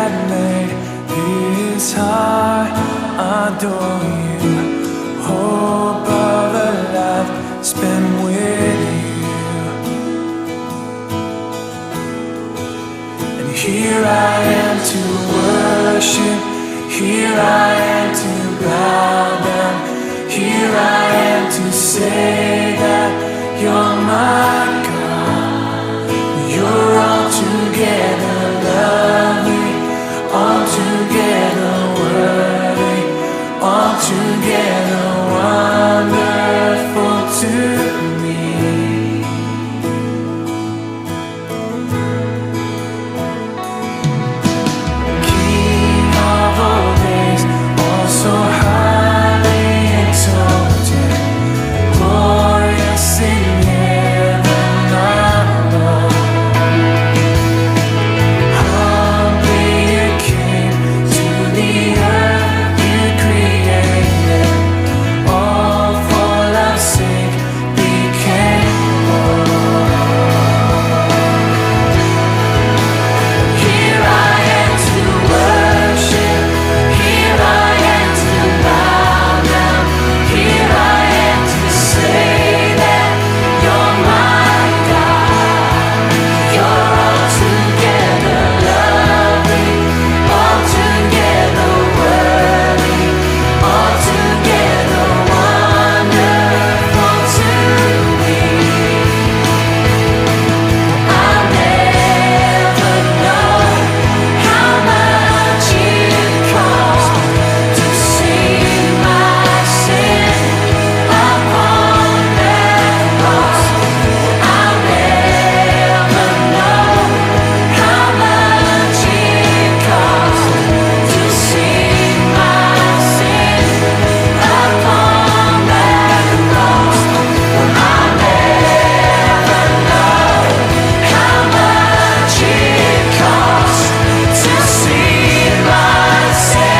that made this heart adore you. Hope of a life spent with you. And here I am to worship, here I am to bow down, here I am to say that you're my God. You're altogether lovely, altogether worthy, altogether wonderful to me. King of all days, also highly exalted, glorious in heaven above. Humbly you came to the earth you created, all for love's sake became born. Here I am to worship, here I am to bow down, here I am to say that you're my God. You're altogether lovely, altogether worthy, altogether wonderful to me. I'll never know how much it cost to see my sin upon that cross. I'll never know how much it cost to see my sin upon that cross. I'll never know how much it cost to see myself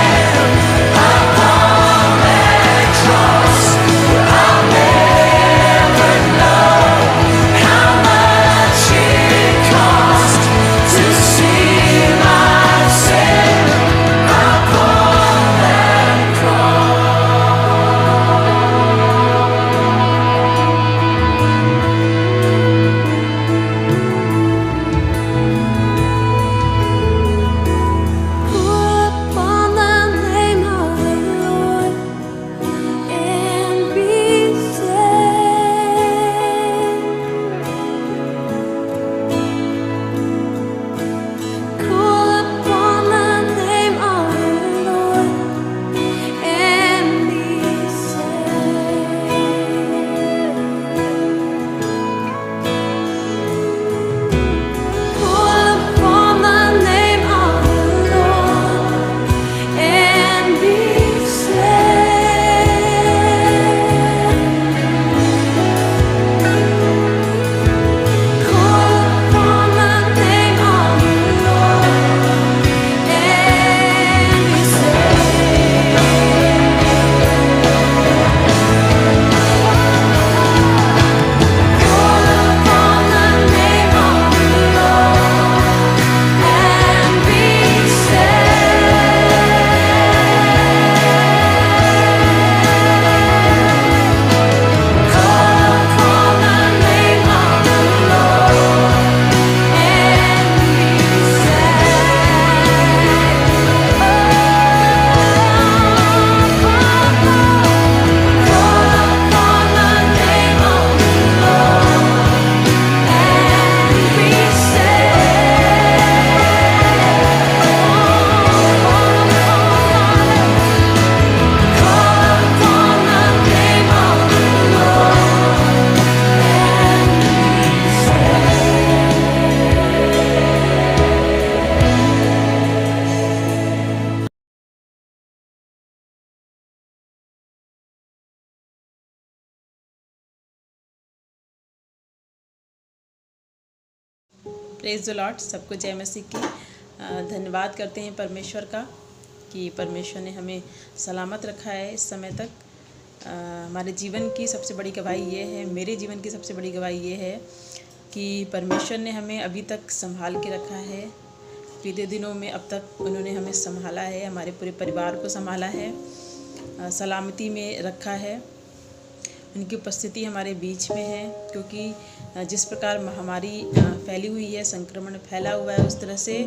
upon that cross. I'll never know how much it cost to see myself upon that Call upon the name of the Lord and be saved. Call upon the name of the Lord and be saved. Call upon the name of the Lord and be saved. Call upon the name of the Lord and be saved. Call upon the name of the Lord and be saved. Call upon the name of the Lord and be saved. Call upon the name of the Lord and be saved. Call upon the name of the Lord and be saved. Praise the Lord. सबको जय मसीह की। धन्यवाद करते हैं परमेश्वर का कि परमेश्वर ने हमें सलामत रखा है इस समय तक। हमारे जीवन की सबसे बड़ी गवाही ये है, मेरे जीवन की सबसे बड़ी गवाही ये है कि परमेश्वर ने हमें अभी तक संभाल के रखा है, बीते दिनों में अब तक उन्होंने हमें संभाला है, हमारे पूरे परिवार को संभाला है, सलामती में रखा है। उनकी उपस्थिति हमारे बीच में है, क्योंकि जिस प्रकार महामारी फैली हुई है, संक्रमण फैला हुआ है, उस तरह से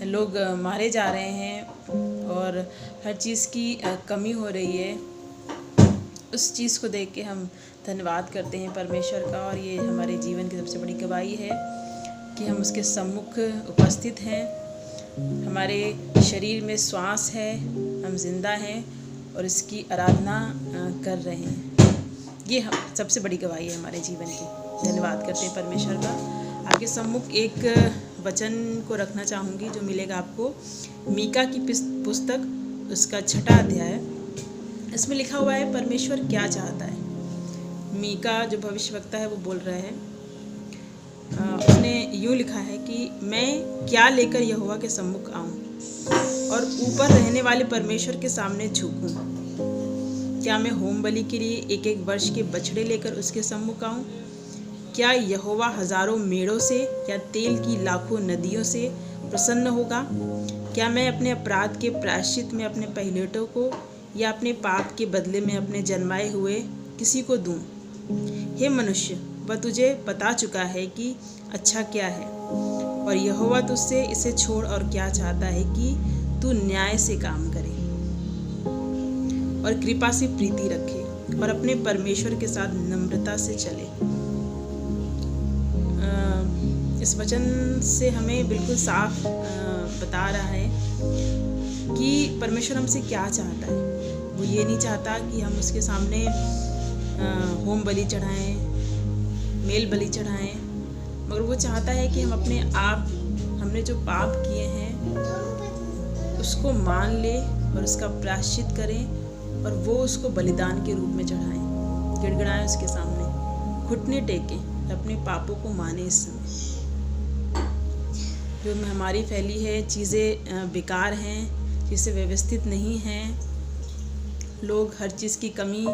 लोग मारे जा रहे हैं और हर चीज़ की कमी हो रही है। उस चीज़ को देख के हम धन्यवाद करते हैं परमेश्वर का, और ये हमारे जीवन की सबसे बड़ी गवाही है कि हम उसके सम्मुख उपस्थित हैं। हमारे शरीर में श्वास है, हम जिंदा हैं और इसकी आराधना कर रहे हैं। ये सबसे बड़ी गवाही है हमारे जीवन की। धन्यवाद करते हैं परमेश्वर का। आपके सम्मुख एक वचन को रखना चाहूँगी जो मिलेगा आपको मीका की पुस्तक, उसका 6वां अध्याय। इसमें लिखा हुआ है परमेश्वर क्या चाहता है। मीका जो भविष्यवक्ता है वो बोल रहा है, उसने यूँ लिखा है कि मैं क्या लेकर यहोवा के सम्मुख आऊँ और ऊपर रहने वाले परमेश्वर के सामने झुकूँ। क्या मैं होम बलि के लिए 1-1 वर्ष के बछड़े लेकर उसके सम्मुख आऊँ? क्या यहोवा हजारों मेढ़ों से या तेल की लाखों नदियों से प्रसन्न होगा? क्या मैं अपने अपराध के प्रायश्चित में अपने पहिलौठों को या अपने पाप के बदले में अपने जन्माए हुए किसी को दूं? हे मनुष्य, वह तुझे बता चुका है कि अच्छा क्या है, और यहोवा तुझसे इसे छोड़ और क्या चाहता है कि तू न्याय से काम करे और कृपा से प्रीति रखे और अपने परमेश्वर के साथ नम्रता से चले। इस वचन से हमें बिल्कुल साफ बता रहा है कि परमेश्वर हमसे क्या चाहता है। वो ये नहीं चाहता कि हम उसके सामने होम बलि चढ़ाएं, मेल बलि चढ़ाएं, मगर वो चाहता है कि हम अपने आप, हमने जो पाप किए हैं उसको मान ले और उसका प्रायश्चित करें और वो उसको बलिदान के रूप में चढ़ाएं, गिड़गिड़ाएं उसके सामने, घुटने टेकें, अपने पापों को माने। इस समय जो महामारी फैली है, चीज़ें बेकार हैं, चीज़ें व्यवस्थित नहीं हैं, लोग हर चीज़ की कमी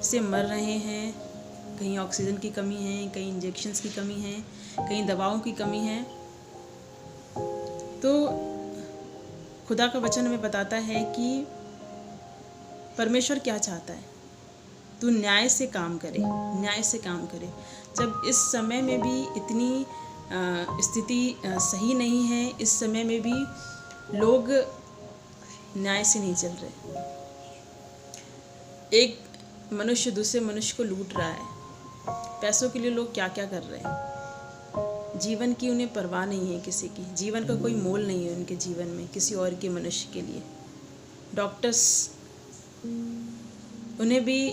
से मर रहे हैं। कहीं ऑक्सीजन की कमी है, कहीं इंजेक्शन्स की कमी है, कहीं दवाओं की कमी है। तो खुदा का वचन हमें बताता है कि परमेश्वर क्या चाहता है, तू न्याय से काम करे, न्याय से काम करे। जब इस समय में भी इतनी स्थिति सही नहीं है, इस समय में भी लोग न्याय से नहीं चल रहे। एक मनुष्य दूसरे मनुष्य को लूट रहा है। पैसों के लिए लोग क्या क्या कर रहे हैं। जीवन की उन्हें परवाह नहीं है किसी की, जीवन का कोई मोल नहीं है उनके जीवन में किसी और के मनुष्य के लिए। डॉक्टर्स, उन्हें भी,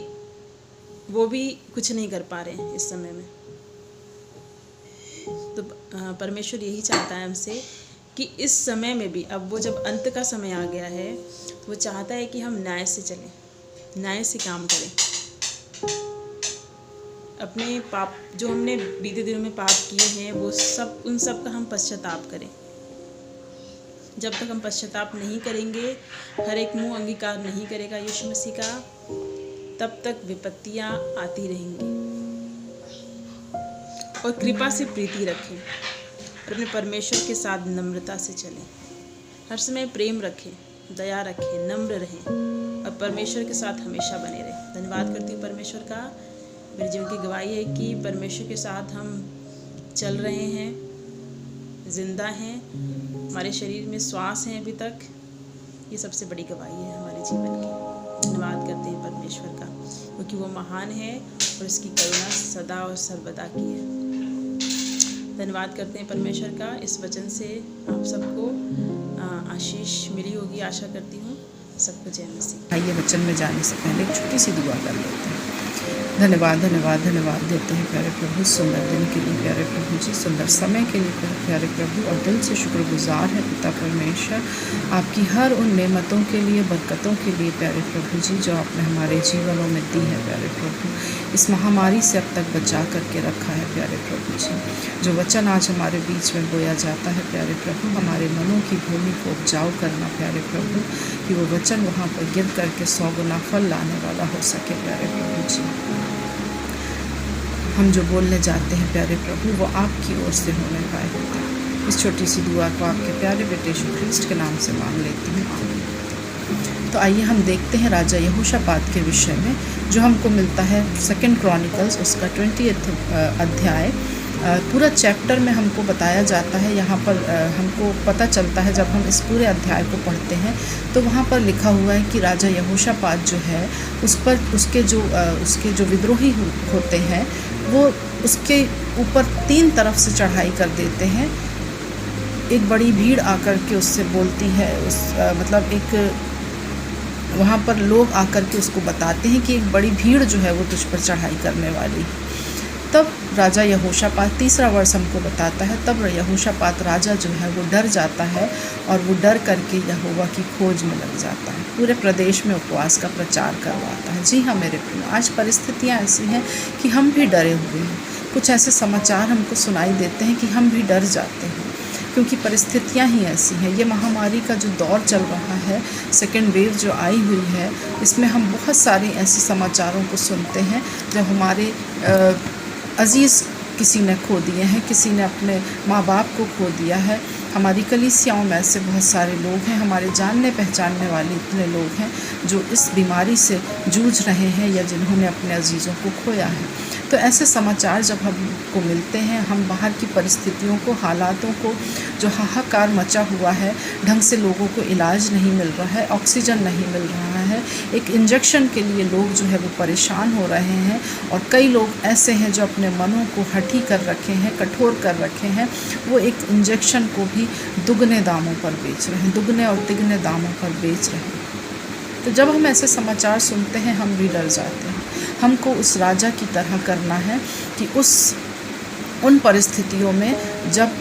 वो भी कुछ नहीं कर पा रहे हैं इस समय में। तो परमेश्वर यही चाहता है हमसे कि इस समय में भी, अब वो जब अंत का समय आ गया है, वो चाहता है कि हम न्याय से चलें, न्याय से काम करें। अपने पाप जो हमने बीते दिनों में पाप किए हैं, वो सब, उन सब का हम पश्चाताप करें। जब तक हम पश्चाताप नहीं करेंगे, हर एक मुंह अंगीकार नहीं करेगा यीशु मसीह का, तब तक विपत्तियां आती रहेंगी। और कृपा से प्रीति रखें और अपने परमेश्वर के साथ नम्रता से चलें। हर समय प्रेम रखें, दया रखें, नम्र रहें और परमेश्वर के साथ हमेशा बने रहें। धन्यवाद करती हूँ परमेश्वर का। मेरे जीवन की गवाही है कि परमेश्वर के साथ हम चल रहे हैं, जिंदा हैं, हमारे शरीर में श्वास है अभी तक। ये सबसे बड़ी गवाही है हमारे जीवन की। धन्यवाद करते हैं परमेश्वर का, क्योंकि वो महान है और उसकी करुणा सदा और सर्वदा की है। धन्यवाद करते हैं परमेश्वर का। इस वचन से आप सबको आशीष मिली होगी, आशा करती हूँ। सबको जय मसीह। आइए वचन में जाने से पहले एक छोटी सी दुआ कर लेते हैं। धन्यवाद धन्यवाद धन्यवाद देते हैं प्यारे प्रभु, सुंदर दिन के लिए प्यारे प्रभु जी, सुंदर समय के लिए प्यारे प्रभु, और दिल से शुक्रगुजार है पिता परमेश्वर आपकी हर उन नेमतों के लिए, बरकतों के लिए प्यारे प्रभु जी, जो आपने हमारे जीवनों में दी है प्यारे प्रभु। इस महामारी से अब तक बचा करके रखा है प्यारे प्रभु जी। जो वचन आज हमारे बीच में बोया जाता है प्यारे प्रभु, हमारे मनों की भूमि को उपजाऊ करना प्यारे प्रभु, कि वो वचन वहाँ पर गिर करके 100 गुना फल लाने वाला हो सके प्यारे प्रभु जी। हम जो बोलने जाते हैं प्यारे प्रभु, वो आपकी ओर से होने पाए होते हैं। इस छोटी सी दुआ को आपके प्यारे बेटे यीशु ख्रिस्ट के नाम से मांग लेती हूँ, आमीन। तो आइए हम देखते हैं राजा यहोशापात के विषय में, जो हमको मिलता है 2 क्रॉनिकल्स उसका 20th अध्याय। पूरा चैप्टर में हमको बताया जाता है। यहाँ पर हमको पता चलता है, जब हम इस पूरे अध्याय को पढ़ते हैं तो वहाँ पर लिखा हुआ है कि राजा यहोशापात जो है उस पर उसके जो विद्रोही होते हैं वो उसके ऊपर 3 तरफ से चढ़ाई कर देते हैं। एक बड़ी भीड़ आकर के उससे बोलती है, मतलब एक वहाँ पर लोग आकर के उसको बताते हैं कि एक बड़ी भीड़ जो है वो तुझ पर चढ़ाई करने वाली है। तब राजा यहोशापात, तीसरा वर्ष हमको बताता है, तब यहोशापात राजा जो है वो डर जाता है और वो डर करके यहोवा की खोज में लग जाता है। पूरे प्रदेश में उपवास का प्रचार करवाता है। जी हाँ मेरे प्रिय, आज परिस्थितियाँ ऐसी हैं कि हम भी डरे हुए हैं। कुछ ऐसे समाचार हमको सुनाई देते हैं कि हम भी डर जाते हैं, क्योंकि परिस्थितियाँ ही ऐसी हैं। ये महामारी का जो दौर चल रहा है, सेकेंड वेव जो आई हुई है, इसमें हम बहुत सारे ऐसे समाचारों को सुनते हैं जब हमारे अज़ीज़ किसी ने खो दिए हैं, किसी ने अपने माँ बाप को खो दिया है। हमारी कलीसियाओं में ऐसे बहुत सारे लोग हैं, हमारे जानने पहचानने वाले इतने लोग हैं जो इस बीमारी से जूझ रहे हैं या जिन्होंने अपने अजीज़ों को खोया है। तो ऐसे समाचार जब हमको मिलते हैं, हम बाहर की परिस्थितियों को, हालातों को, जो हाहाकार मचा हुआ है, ढंग से लोगों को इलाज नहीं मिल रहा है, ऑक्सीजन नहीं मिल रहा है, एक इंजेक्शन के लिए लोग जो है वो परेशान हो रहे हैं, और कई लोग ऐसे हैं जो अपने मनों को हठी कर रखे हैं, कठोर कर रखे हैं, वो एक इंजेक्शन को भी दुगने दामों पर बेच रहे हैं, दुगने और तिगने दामों पर बेच रहे हैं। तो जब हम ऐसे समाचार सुनते हैं हम भी डर जाते हैं। हमको उस राजा की तरह करना है कि उन परिस्थितियों में जब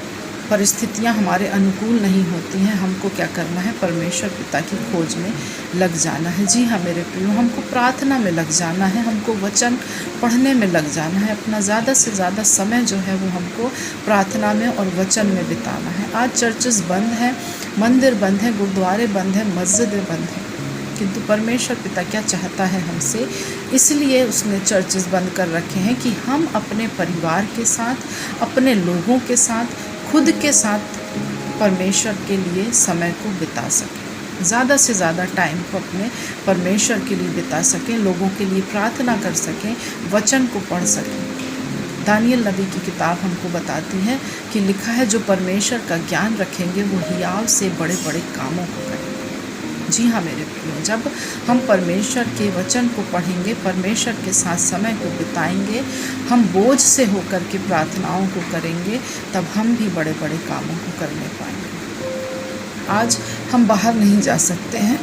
परिस्थितियां हमारे अनुकूल नहीं होती हैं, हमको क्या करना है? परमेश्वर पिता की खोज में लग जाना है। जी हाँ मेरे प्रियो, हमको प्रार्थना में लग जाना है, हमको वचन पढ़ने में लग जाना है। अपना ज़्यादा से ज़्यादा समय जो है वो हमको प्रार्थना में और वचन में बिताना है। आज चर्चेस बंद हैं, मंदिर बंद हैं, गुरुद्वारे बंद हैं, मस्जिदें बंद हैं, किंतु परमेश्वर पिता क्या चाहता है हमसे? इसलिए उसने चर्चेस बंद कर रखे हैं कि हम अपने परिवार के साथ, अपने लोगों के साथ, खुद के साथ परमेश्वर के लिए समय को बिता सकें, ज़्यादा से ज़्यादा टाइम को अपने परमेश्वर के लिए बिता सकें, लोगों के लिए प्रार्थना कर सकें, वचन को पढ़ सकें। दानियल नबी की किताब हमको बताती है कि लिखा है, जो परमेश्वर का ज्ञान रखेंगे वो हियाव से बड़े बड़े कामों को करेंगे। जी हाँ मेरे प्रियो, जब हम परमेश्वर के वचन को पढ़ेंगे, परमेश्वर के साथ समय को बिताएंगे, हम बोझ से होकर के प्रार्थनाओं को करेंगे, तब हम भी बड़े बड़े कामों को करने पाएंगे। आज हम बाहर नहीं जा सकते हैं,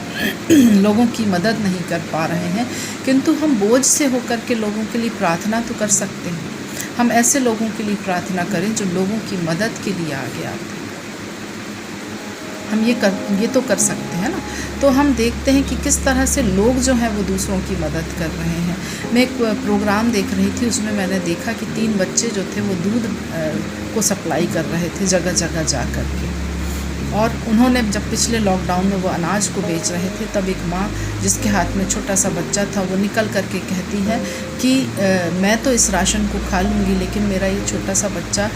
लोगों की मदद नहीं कर पा रहे हैं, किंतु हम बोझ से होकर के लोगों के लिए प्रार्थना तो कर सकते हैं। हम ऐसे लोगों के लिए प्रार्थना करें जो लोगों की मदद के लिए आगे आते हैं। हम ये तो कर सकते हैं ना। तो हम देखते हैं कि किस तरह से लोग जो हैं वो दूसरों की मदद कर रहे हैं। मैं एक प्रोग्राम देख रही थी, उसमें मैंने देखा कि 3 बच्चे जो थे वो दूध को सप्लाई कर रहे थे जगह जगह जा कर के, और उन्होंने जब पिछले लॉकडाउन में वो अनाज को बेच रहे थे, तब एक माँ जिसके हाथ में छोटा सा बच्चा था, वो निकल करके कहती है कि मैं तो इस राशन को खा लूँगी, लेकिन मेरा ये छोटा सा बच्चा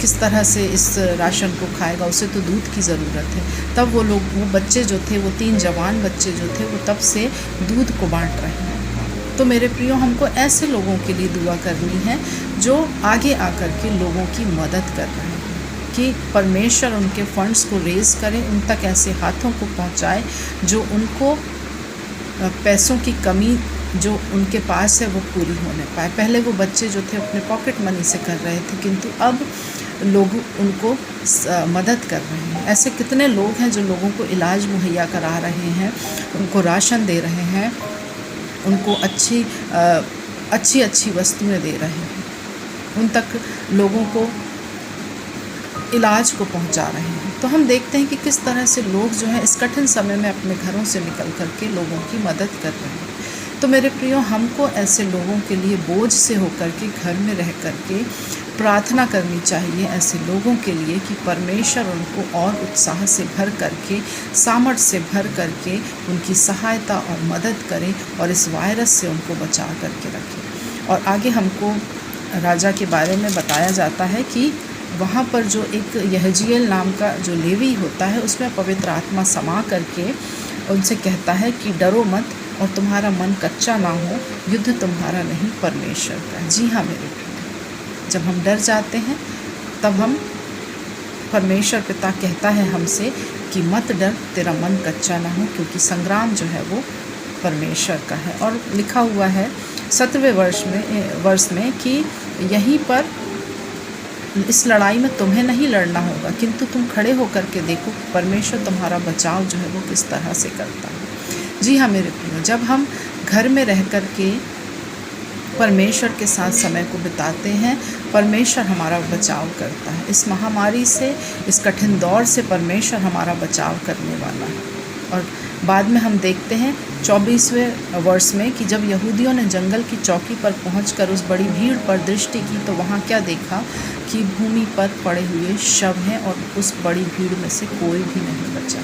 किस तरह से इस राशन को खाएगा, उसे तो दूध की ज़रूरत है। तब वो बच्चे जो थे, वो 3 जवान बच्चे जो थे, वो तब से दूध को बांट रहे हैं। तो मेरे प्रियो, हमको ऐसे लोगों के लिए दुआ करनी है जो आगे आकर के लोगों की मदद कर रहे हैं, कि परमेश्वर उनके फंड्स को रेज़ करें, उन तक ऐसे हाथों को पहुंचाए जो उनको पैसों की कमी जो उनके पास है वो पूरी होने पाए। पहले वो बच्चे जो थे अपने पॉकेट मनी से कर रहे थे, किंतु अब लोग उनको मदद कर रहे हैं। ऐसे कितने लोग हैं जो लोगों को इलाज मुहैया करा रहे हैं, उनको राशन दे रहे हैं, उनको अच्छी वस्तुएं दे रहे हैं, उन तक लोगों को इलाज को पहुंचा रहे हैं। तो हम देखते हैं कि किस तरह से लोग जो हैं इस कठिन समय में अपने घरों से निकल करके लोगों की मदद कर रहे हैं। तो मेरे प्रियो, हमको ऐसे लोगों के लिए बोझ से होकर के घर में रह करके प्रार्थना करनी चाहिए, ऐसे लोगों के लिए कि परमेश्वर उनको और उत्साह से भर करके, सामर्थ्य से भर करके उनकी सहायता और मदद करें और इस वायरस से उनको बचा करके रखें। और आगे हमको राजा के बारे में बताया जाता है कि वहाँ पर जो एक यहजीएल नाम का जो लेवी होता है, उसमें पवित्र आत्मा समा करके उनसे कहता है कि डरो मत और तुम्हारा मन कच्चा ना हो, युद्ध तुम्हारा नहीं परमेश्वर का। जी हाँ मेरे प्रिय, जब हम डर जाते हैं तब हम परमेश्वर पिता कहता है हमसे कि मत डर, तेरा मन कच्चा ना हो, क्योंकि संग्राम जो है वो परमेश्वर का है। और लिखा हुआ है 17वें वर्ष में कि यहीं पर इस लड़ाई में तुम्हें नहीं लड़ना होगा, किंतु तुम खड़े होकर के देखो परमेश्वर तुम्हारा बचाव जो है वो किस तरह से करता है। जी हाँ मेरे प्रिय, जब हम घर में रह कर के परमेश्वर के साथ समय को बिताते हैं, परमेश्वर हमारा बचाव करता है। इस महामारी से, इस कठिन दौर से परमेश्वर हमारा बचाव करने वाला है। और बाद में हम देखते हैं 24वें वर्ष में कि जब यहूदियों ने जंगल की चौकी पर पहुंचकर उस बड़ी भीड़ पर दृष्टि की, तो वहाँ क्या देखा कि भूमि पर पड़े हुए शव हैं और उस बड़ी भीड़ में से कोई भी नहीं बचा।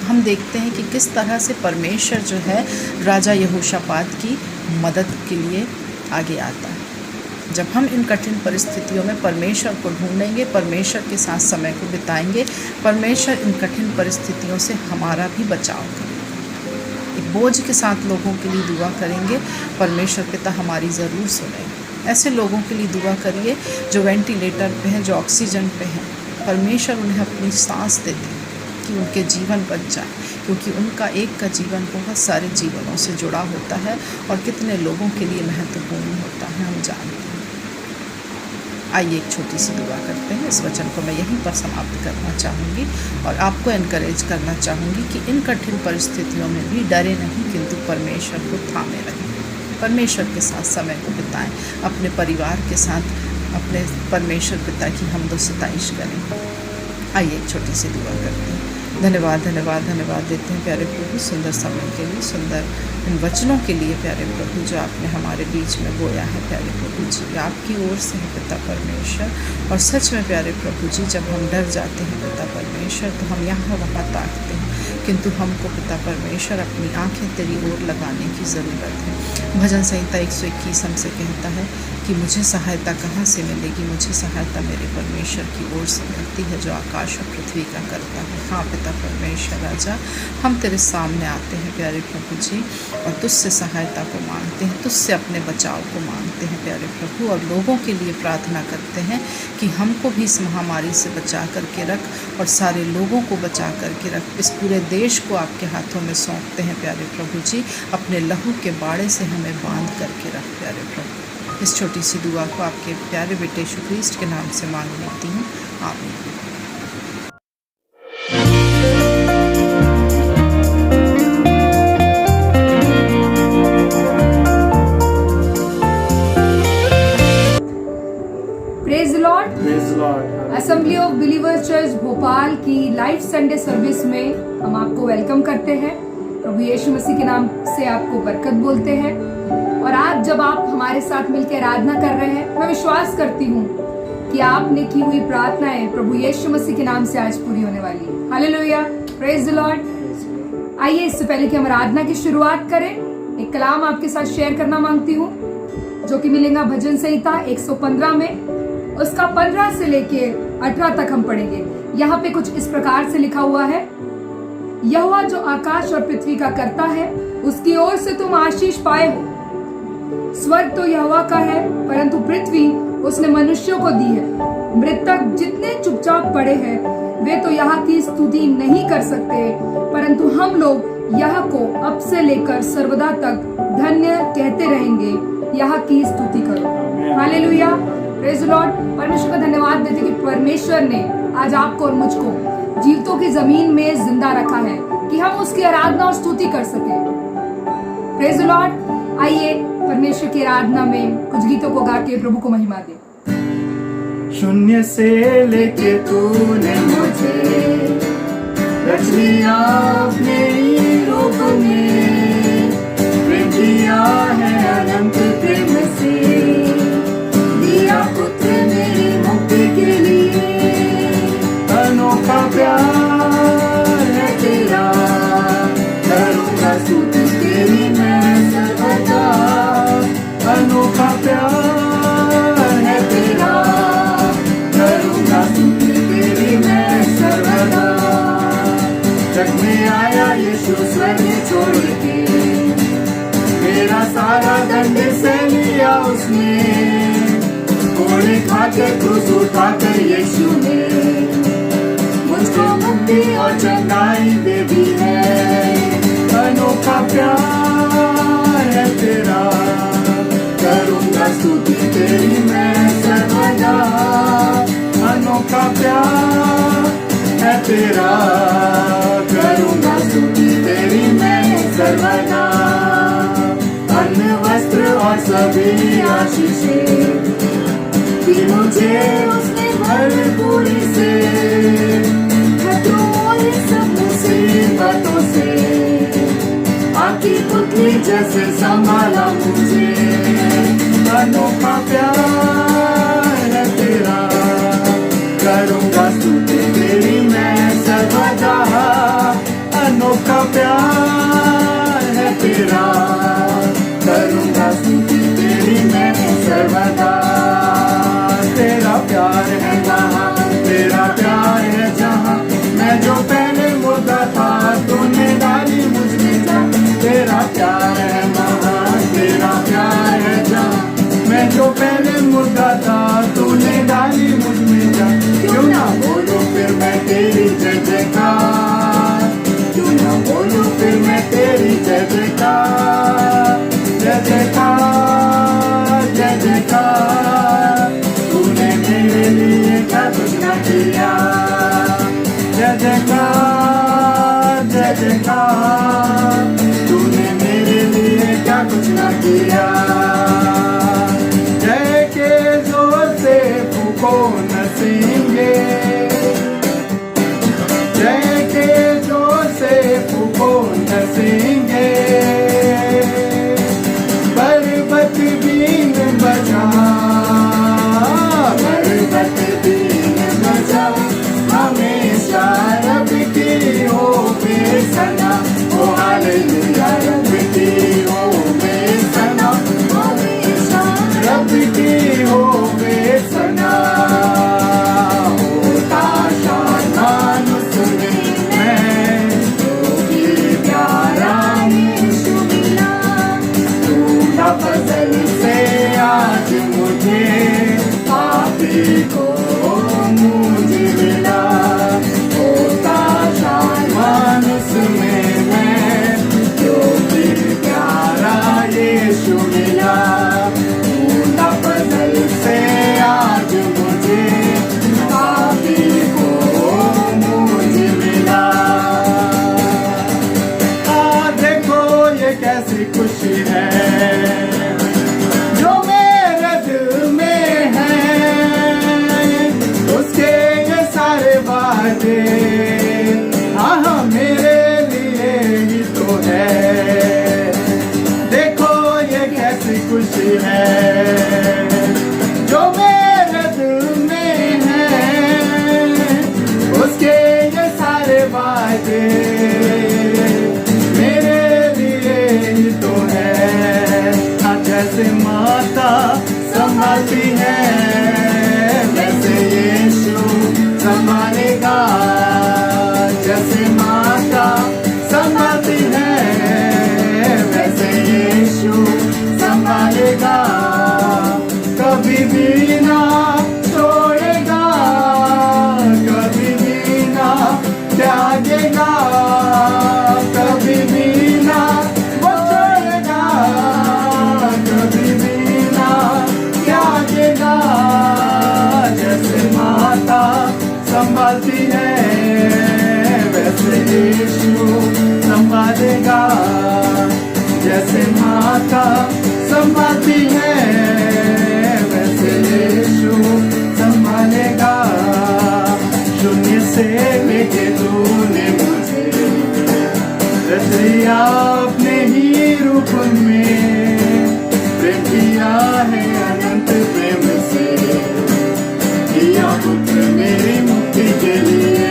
हम देखते हैं कि किस तरह से परमेश्वर जो है राजा यहोशापात की मदद के लिए आगे आता है। जब हम इन कठिन परिस्थितियों में परमेश्वर को ढूंढेंगे, परमेश्वर के साथ समय को बिताएंगे, परमेश्वर इन कठिन परिस्थितियों से हमारा भी बचाव करेगा। एक बोझ के साथ लोगों के लिए दुआ करेंगे, परमेश्वर पिता हमारी ज़रूर सुनेंगे। ऐसे लोगों के लिए दुआ करिए जो वेंटिलेटर पे हैं, जो ऑक्सीजन पे हैं। परमेश्वर उन्हें अपनी सांस देते हैं कि उनके जीवन बच जाए, क्योंकि उनका एक का जीवन बहुत सारे जीवनों से जुड़ा होता है और कितने लोगों के लिए महत्वपूर्ण होता है हम जानते हैं। आइए एक छोटी सी दुआ करते हैं। इस वचन को मैं यहीं पर समाप्त करना चाहूँगी और आपको एनकरेज करना चाहूँगी कि इन कठिन परिस्थितियों में भी डरे नहीं, किंतु परमेश्वर को थामे रहें, परमेश्वर के साथ समय को बिताएं, अपने परिवार के साथ अपने परमेश्वर पिता की हमदो सताइश करें। आइए एक छोटी सी दुआ करते हैं। धन्यवाद धन्यवाद धन्यवाद देते हैं प्यारे प्रभु सुंदर समय के लिए, सुंदर इन वचनों के लिए प्यारे प्रभु जो आपने हमारे बीच में बोया है। प्यारे प्रभु जी आपकी ओर से है पिता परमेश्वर, और सच में प्यारे प्रभु जी जब हम डर जाते हैं पिता परमेश्वर तो हम यहाँ वहाँ ताकते हैं, किंतु हमको पिता परमेश्वर अपनी आंखें तेरी ओर लगाने की ज़रूरत है। भजन संहिता 121 हमसे कहता है कि मुझे सहायता कहाँ से मिलेगी, मुझे सहायता मेरे परमेश्वर की ओर से मिलती है जो आकाश और पृथ्वी का करता है। हाँ पिता परमेश्वर राजा, हम तेरे सामने आते हैं प्यारे प्रभु जी और तुझसे सहायता को मांगते हैं, तुझसे अपने बचाव को मांगते हैं प्यारे प्रभु, और लोगों के लिए प्रार्थना करते हैं कि हमको भी इस महामारी से बचा करके रख और सारे लोगों को बचा करके रख। इस पूरे देश को आपके हाथों में सौंपते हैं प्यारे प्रभु जी, अपने लहू के बाड़े से हमें बांध करके रख प्यारे प्रभु। इस छोटी सी दुआ को आपके प्यारे बेटे यीशु ख्रीस्ट के नाम से मांग लेती हूँ, आमीन। Praise Lord. Assembly of believers church Bhopal की लाइव संडे सर्विस में हम आपको वेलकम करते हैं। प्रभु यीशु मसीह के नाम से आपको बरकत बोलते हैं। और आज जब आप हमारे साथ मिलकर आराधना कर रहे हैं, मैं विश्वास करती हूँ कि आपने की हुई प्रार्थनाएं प्रभु यीशु मसीह के नाम से आज पूरी होने वाली है। Hallelujah, praise the Lord. आइए इससे पहले कि हम आराधना की शुरुआत करें, एक कलाम आपके साथ शेयर करना मांगती हूँ जो कि मिलेगा भजन संहिता 115 में। उसका 15 से लेके 18 तक हम पढ़ेंगे। यहाँ पे कुछ इस प्रकार से लिखा हुआ है, यहोवा जो आकाश और पृथ्वी का करता है, उसकी ओर से तुम आशीष पाए हो। स्वर्ग तो यहोवा का है, परंतु पृथ्वी उसने मनुष्यों को दी है। मृतक जितने चुपचाप पड़े हैं वे तो यहाँ की स्तुति नहीं कर सकते, परंतु हम लोग यहाँ को अब से लेकर सर्वदा तक धन्य कहते रहेंगे। यहाँ की स्तुति करो। Hallelujah, praise Lord. परमेश्वर का धन्यवाद देते कि परमेश्वर ने आज आपको और मुझको जीवतों की जमीन में जिंदा रखा है कि हम उसकी आराधना और स्तुति कर सके। Praise Lord. आइए परमेश्वर की आराधना में कुछ गीतों को गा के प्रभु को महिमा दे। शून्य से लेके तूने मुझे रच लिया अपने रूप में, प्रेम किया है अनंत प्रेम से, दिया पुत्र मेरी मुक्ति के लिए। अनोखा प्यार है तेरा, करूँगा स्तुति तेरी मैं सर्वदा। अनोखा प्यार है तेरा, करूँगा से क्रूस उठाकर यीशु ने मुझको मुक्ति और चंगाई दे दी है। अनोखा प्यार है तेरा, करूँगा स्तुति तेरी मैं सर्वदा। अनोखा प्यार है तेरा, करूँगा स्तुति तेरी मैं सर्वदा। अन्न वस्त्र और सभी आशीषें दी मुझे उसने भरपूरी से, खतरों और सब मुसीबतों से आकी पुतली जैसे संभाला मुझे। अनोखा प्यार है तेरा, करूँगा स्तुति तेरी मैं सर्वदा। अनोखा प्यार है तेरा, करूँगा स्तुति तेरी मैं सर्वदा। तेरा प्यार है जहाँ, तेरा प्यार है जहाँ, मैं जो पहले मुर्दा था तूने डाली मुझ में जान। तेरा प्यार है महान, तेरा प्यार है जहाँ, मैं जो पहले मुर्दा था तूने डाली मुझ में जान। क्यों ना बोलूं फिर मैं तेरी जय जयकार, क्यों ना बोलूं फिर मैं तेरी जय जयकार। जय जयकार जय जयकार, तूने मेरे लिए क्या कुछ न किया। जय जयकार जय जयकार, तूने मेरे लिए क्या कुछ न किया। जय के जोर से फूको नसेंगे, जय के जोर से फूको नसेंगे। पर्वत बीन बजा, पर्वत बीन बजा, हमेशा रब की हो बेसना। ओ हालेलुया रब की हो बेसना, हमेशा रब की हो बेसना। होता शान सुने मैं, क्योंकि प्यारा यीशु मिला। तूना फजल से आज मुझे पापी को मुझे मिला। होता शान सुने मैं, क्योंकि प्यारा यीशु मिला। तूना फजल से आज मुझे पापी को मुझे मिला। देखो ये कैसी खुशी है जो मेरे दिल में है, उसके ये सारे वादे हाँ मेरे लिए ही तो है। देखो ये कैसी खुशी है जो मेरे दिल में है, उसके ये सारे वादे मेरे लिए ही तो है। हाँ जैसे माता संभालती है वैसे यीशु संभालेगा। जैसे माता संभालती है वैसे यीशु संभालेगा। कभी भी ना छोड़ेगा, कभी भी ना त्यागेगा, कभी भी ना वो छोड़ेगा, कभी भी ना त्यागेगा। जैसे माता संभालती है वैसे यीशु संभालेगा। जैसे माता संभालती है वैसे यीशु संभालेगा। शून्य से लेके तूने मुझे रच लिया अपने ही रूप में। प्रेम किया है अनंत प्रेम से, दिया पुत्र मेरी मुक्ति के लिए।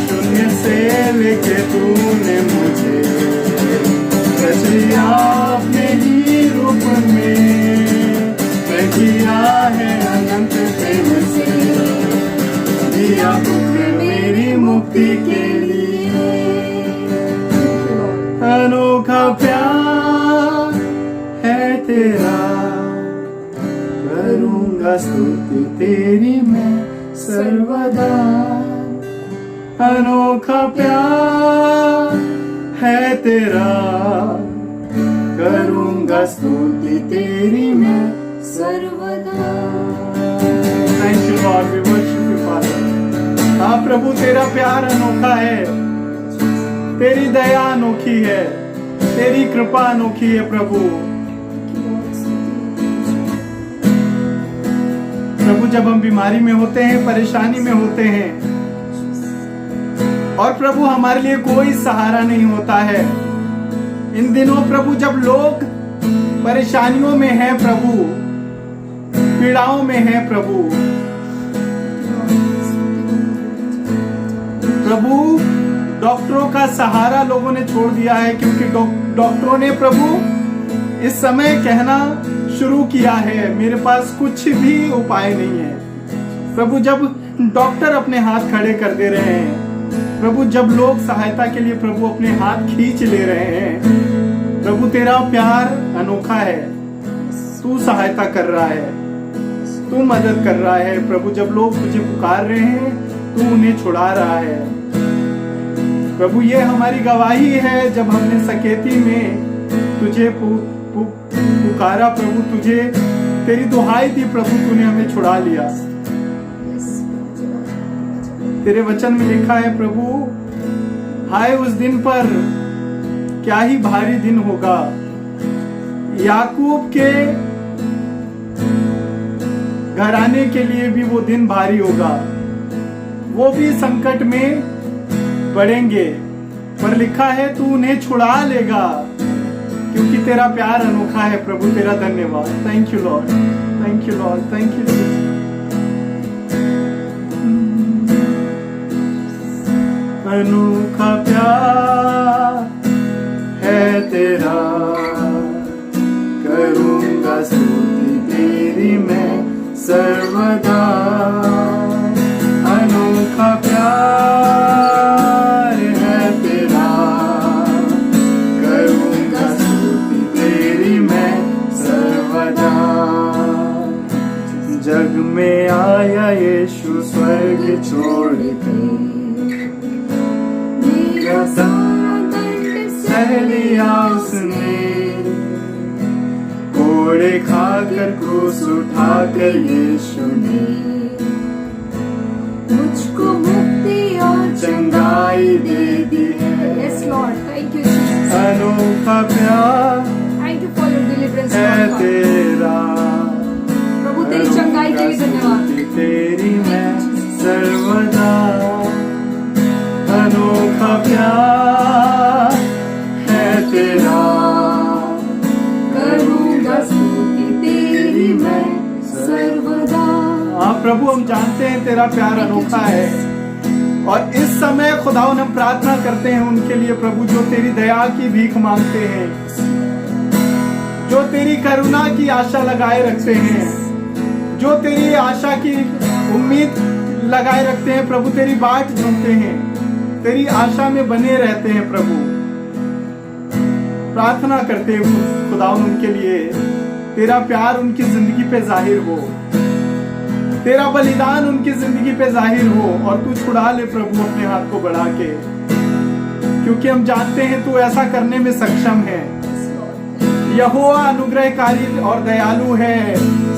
शून्य से लेके तूने मुझे रच लिया अपने ही रूप में। प्रेम किया है अनंत प्रेम से, दिया पुत्र मेरी मुक्ति के लिए। अनोखा प्यार है तेरा, करूँगा करूँगा स्तुति तेरी मैं सर्वदा। अनोखा प्यार है तेरा, करूँगा स्तुति तेरी मैं सर्वदा। Thank you lord, we worship you father. हाँ प्रभु, तेरा प्यार अनोखा है, तेरी दया अनोखी है, तेरी कृपा अनोखी है प्रभु। प्रभु, जब हम बीमारी में होते हैं, परेशानी में होते हैं, और प्रभु हमारे लिए कोई सहारा नहीं होता है, इन दिनों प्रभु जब लोग परेशानियों में हैं प्रभु, पीड़ाओं में हैं प्रभु, प्रभु डॉक्टरों का सहारा लोगों ने छोड़ दिया है, क्योंकि डॉक्टरों ने प्रभु इस समय कहना शुरू किया है मेरे पास कुछ भी उपाय नहीं है। प्रभु, जब डॉक्टर अपने हाथ खड़े कर दे रहे हैं प्रभु, जब लोग सहायता के लिए प्रभु अपने हाथ खींच ले रहे हैं प्रभु, तेरा प्यार अनोखा है, तू सहायता कर रहा है, तू मदद कर रहा है प्रभु। जब लोग तुझे पुकार रहे हैं तू उन्हें छुड़ा रहा है प्रभु। ये हमारी गवाही है, जब हमने सकेती में तुझे पुकारा प्रभु, तुझे तेरी दुहाई दी प्रभु, तूने हमें छुड़ा लिया। तेरे वचन में लिखा है प्रभु, हाय उस दिन पर क्या ही भारी दिन होगा, याकूब के घराने के लिए भी वो दिन भारी होगा, वो भी संकट में पड़ेंगे, पर लिखा है तू उन्हें छुड़ा लेगा, क्योंकि तेरा प्यार अनोखा है प्रभु। तेरा धन्यवाद। Thank you lord, thank you lord, thank you. अनोखा प्यार है तेरा, करूँगा स्तुति तेरी मैं सर्वदा। अनोखा प्यार है तेरा, करूँगा स्तुति तेरी मैं सर्वदा। जग में आया यीशु स्वर्ग छोड़ के, मेरा सारा दर्द सह लिया उसने, कोड़े खाकर क्रूस उठाकर यीशु ने मुझको मुक्ति और चंगाई दे दी है। Yes, Lord. Thank you, Jesus. अनोखा प्यार Thank you for your deliverance, है Lord. तेरा, प्रभु तेरी चंगाई के लिए धन्यवाद। तेरी मैं सर्वदा। अनोखा प्यार है तेरा, करूँगा स्तुति तेरी मैं सर्वदा। हाँ प्रभु, हम जानते हैं तेरा प्यार अनोखा है, और इस समय खुदावन हम प्रार्थना करते हैं उनके लिए प्रभु, जो तेरी दया की भीख मांगते हैं, जो तेरी करुणा की आशा लगाए रखते हैं, जो तेरी आशा की उम्मीद लगाए रखते हैं प्रभु, तेरी बाट ढूंढते हैं, तेरी आशा में बने रहते हैं प्रभु। प्रार्थना करते हैं खुदावन उनके लिए, तेरा प्यार उनकी जिंदगी पे जाहिर हो, तेरा बलिदान उनकी जिंदगी पे जाहिर हो, और तू छुड़ा ले प्रभु अपने हाथ को बढ़ा के, क्योंकि हम जानते हैं तू ऐसा करने में सक्षम है। यहोवा अनुग्रहकारी और दयालु है,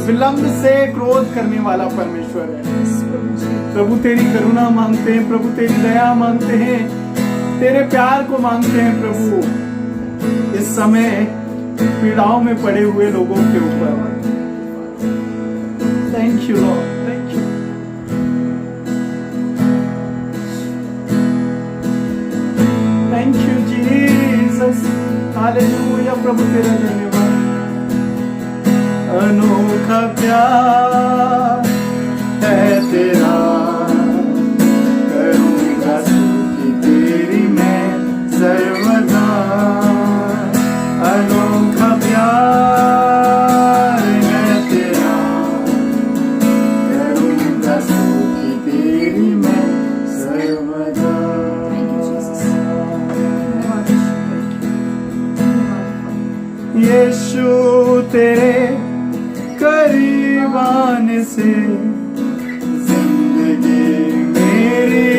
विलंब से क्रोध करने वाला परमेश्वर है। प्रभु तेरी करुणा मांगते हैं प्रभु, तेरी दया मांगते हैं, तेरे प्यार को मांगते हैं प्रभु, इस समय पीड़ाओं में पड़े हुए लोगों के ऊपर। Thank you lord, thank you. Thank you Jesus, hallelujah प्रभु, तेरा धन्यवाद। अनोखा प्यार है तेरा, करूँगा स्तुति तेरी मैं सर्वदा। अनोखा प्यार है तेरा, करूँगा स्तुति तेरी मैं सर्वदा। यीशु तेरे करीब आने से जिंदगी मेरी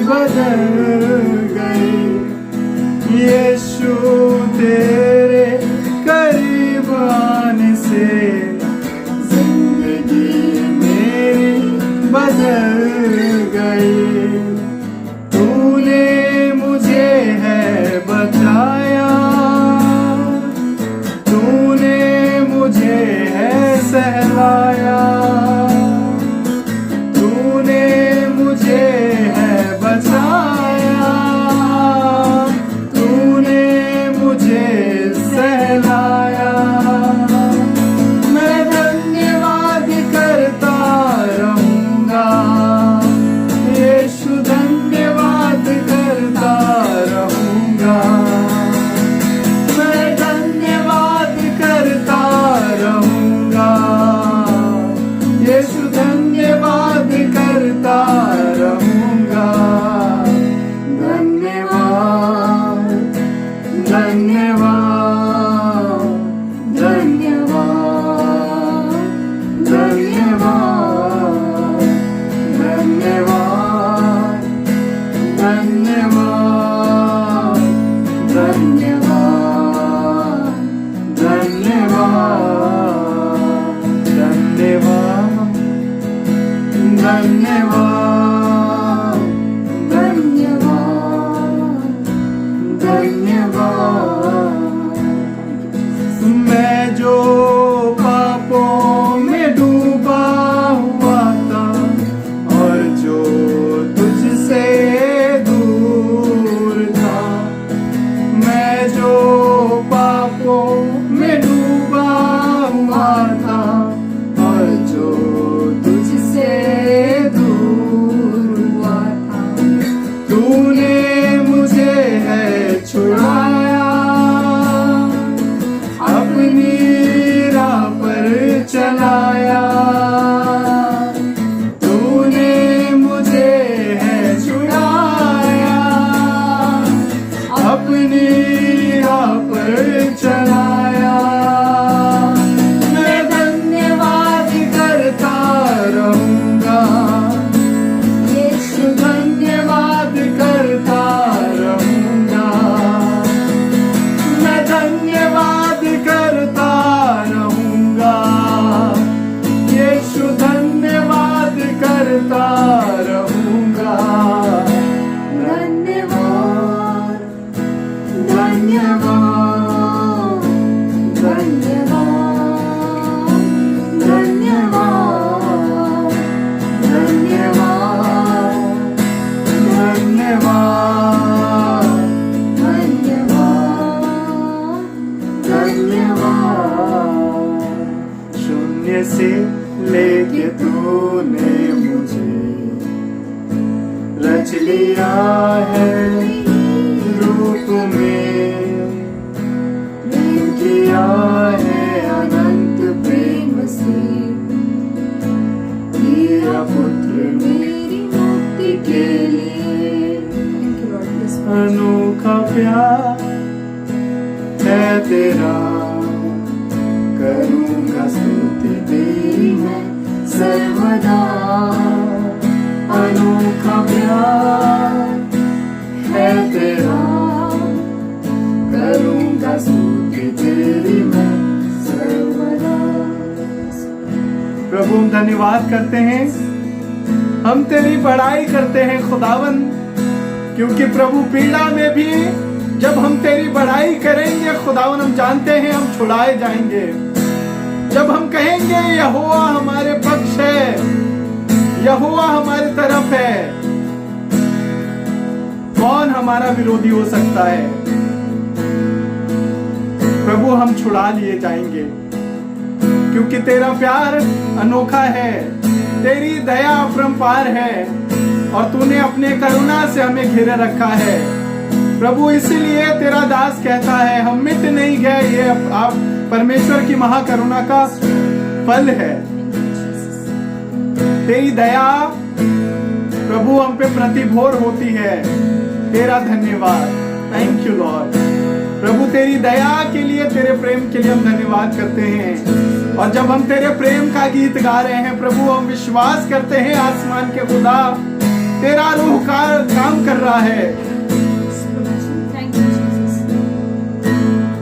बदल गई। यीशु तेरे करीब आने से जिंदगी मेरी बदल गई। तूने मुझे है बचाया, तूने मुझे है सहलाया, तूने मुझे है बचाया, तूने मुझे सहलाया। मैं धन्यवाद करता रहूंगा, यीशु धन्यवाद करता रहूंगा। मैं धन्यवाद करता रहूंगा, यीशु धन्यवाद करता रहूंगा। धन्यवाद धन्यवाद धन्यवाद धन्यवाद धन्यवाद धन्यवाद धन्यवाद धन्यवाद धन्यवाद धन्यवाद धन्यवाद धन्यवाद। मैं जो पापों में डूबा हुआ था और जो तुझसे दूर था, मैं जो पापों में डूबा हुआ था और जो तुझसे दूर हुआ था, तूने मुझे है छुड़ाया, अपनी राह पर चलाया। तूने मुझे है छुड़ाया, अपनी राह पर चलाया। मैं धन्यवाद करता रहूंगा, यीशु धन्यवाद करता रहूंगा। मैं धन्यवाद करता रहूंगा, यीशु धन्यवाद करता रहूंगा। धन्यवाद धन्यवाद धन्यवाद धन्यवाद धन्यवाद धन्यवाद धन्यवाद। शून्य से लेके तूने मुझे रच लिया है रूप में, किया है अनंत प्रेम से। तेरा पुत्र मेरी मुक्ति के लिए अनोखा प्यार है तेरा। करूंगा स्तुति तेरी मैं सर्वदा। अनोखा प्यार है तेरा, करूंगा स्तुति तेरी मैं सर्वदा। प्रभु हम धन्यवाद करते हैं, हम तेरी बड़ाई करते हैं खुदावन, क्योंकि प्रभु पीड़ा में भी जब हम तेरी बड़ाई करेंगे खुदावन, हम जानते हैं हम छुड़ाए जाएंगे। जब हम कहेंगे यहोवा हमारे पक्ष है, यहोवा हमारे तरफ है, कौन हमारा विरोधी हो सकता है। प्रभु हम छुड़ा लिए जाएंगे, क्योंकि तेरा प्यार अनोखा है, तेरी दया अपरंपार है और तूने अपने करुणा से हमें घेरे रखा है। प्रभु इसीलिए तेरा दास कहता है हम मिट नहीं गए, ये आप परमेश्वर की महाकरुणा का फल है। तेरी दया प्रभु हम पे प्रतिभोर होती है। तेरा धन्यवाद, थैंक यू लॉर्ड। प्रभु तेरी दया के लिए, तेरे प्रेम के लिए हम धन्यवाद करते हैं और जब हम तेरे प्रेम का गीत गा रहे हैं प्रभु, हम विश्वास करते हैं आसमान के खुदा तेरा रूह का काम कर रहा है थैंक यू जीसस।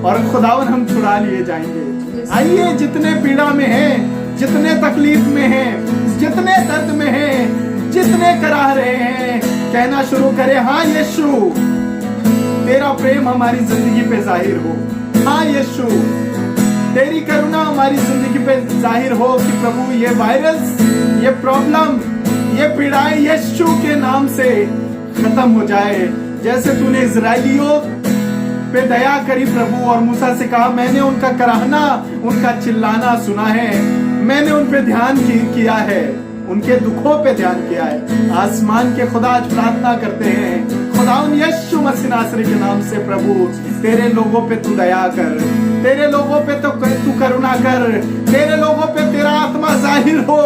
और खुदावन हम छुड़ा लिए जाएंगे। आइए, जितने पीड़ा में हैं, जितने तकलीफ में हैं, जितने दर्द में हैं, जितने कराह रहे हैं, कहना शुरू करें, हाँ यीशु तेरा प्रेम हमारी जिंदगी पे जाहिर हो। हाँ यीशु तेरी करुणा हमारी जिंदगी पे जाहिर हो कि प्रभु ये वायरस, ये प्रॉब्लम, ये पीड़ाएं यीशु के नाम से खत्म हो जाए। जैसे तूने इजराइलियों पे दया करी प्रभु और मूसा से कहा, मैंने उनका कराहना, उनका चिल्लाना सुना है, मैंने उन पे ध्यान किया है, उनके दुखों पे ध्यान किया है। आसमान के खुदा आज प्रार्थना करते हैं, खुदावन यीशु मसीह नासरी के नाम से प्रभु तेरे लोगों पे तू दया कर, तेरे लोगों पे तो तू करुणा कर, तेरे लोगों पे तेरा आत्मा जाहिर हो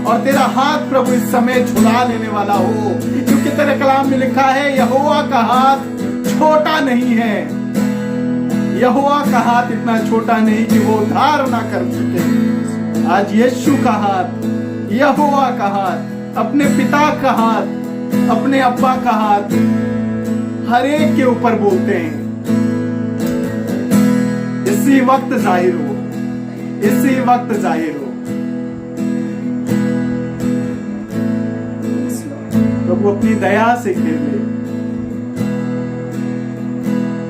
और तेरा हाथ प्रभु इस समय छुड़ा लेने वाला हो, क्योंकि तेरे कलाम में लिखा है यहोवा का हाथ छोटा नहीं है, यहोवा का हाथ इतना छोटा नहीं कि वो उद्धार ना कर सके। आज यीशु का हाथ, यहोवा का हाथ, अपने पिता का हाथ, अपने अब्बा का हाथ हर एक के ऊपर बोलते हैं, इसी वक्त जाहिर हो, इसी वक्त जाहिर हो। प्रभु अपनी दया से घेर ले,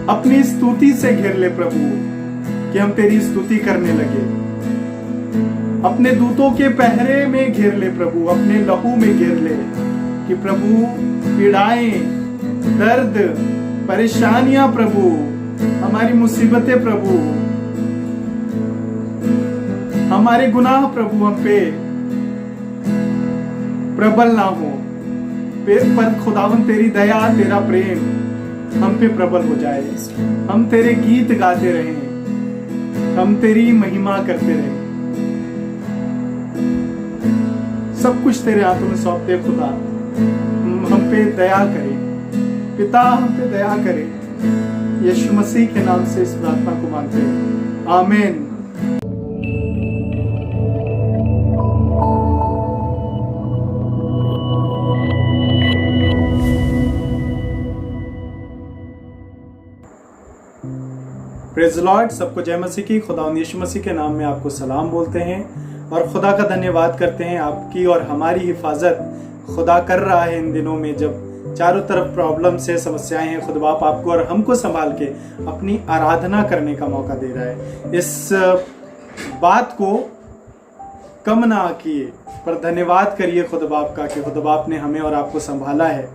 अपनी स्तुति से घेर ले प्रभु, कि हम तेरी स्तुति करने लगे। अपने दूतों के पहरे में घेर ले प्रभु, अपने लहू में घेर ले, कि प्रभु पीड़ाएं, दर्द, परेशानियां प्रभु, हमारी मुसीबतें प्रभु, हमारे गुनाह प्रभु हम पे प्रबल ना हो, पर खुदावन तेरी दया, तेरा प्रेम हम पे प्रबल हो जाए। हम तेरे गीत गाते रहें, हम तेरी महिमा करते रहें। सब कुछ तेरे हाथों में सौंपते खुदा, हम पे दया करे पिता, हम पे दया करे। यीशु मसीह के नाम से इस प्रार्थना को मांगते हैं, आमीन। Praise the Lord. सबको जय मसीह की। खुदा यीशु मसीह के नाम में आपको सलाम बोलते हैं और खुदा का धन्यवाद करते हैं। आपकी और हमारी हिफाजत खुदा कर रहा है इन दिनों में, जब चारों तरफ प्रॉब्लम से समस्याएं हैं। खुदा बाप आपको और हमको संभाल के अपनी आराधना करने का मौका दे रहा है। इस बात को कम ना किए, पर धन्यवाद करिए खुदा बाप का कि खुदा बाप ने हमें और आपको संभाला है,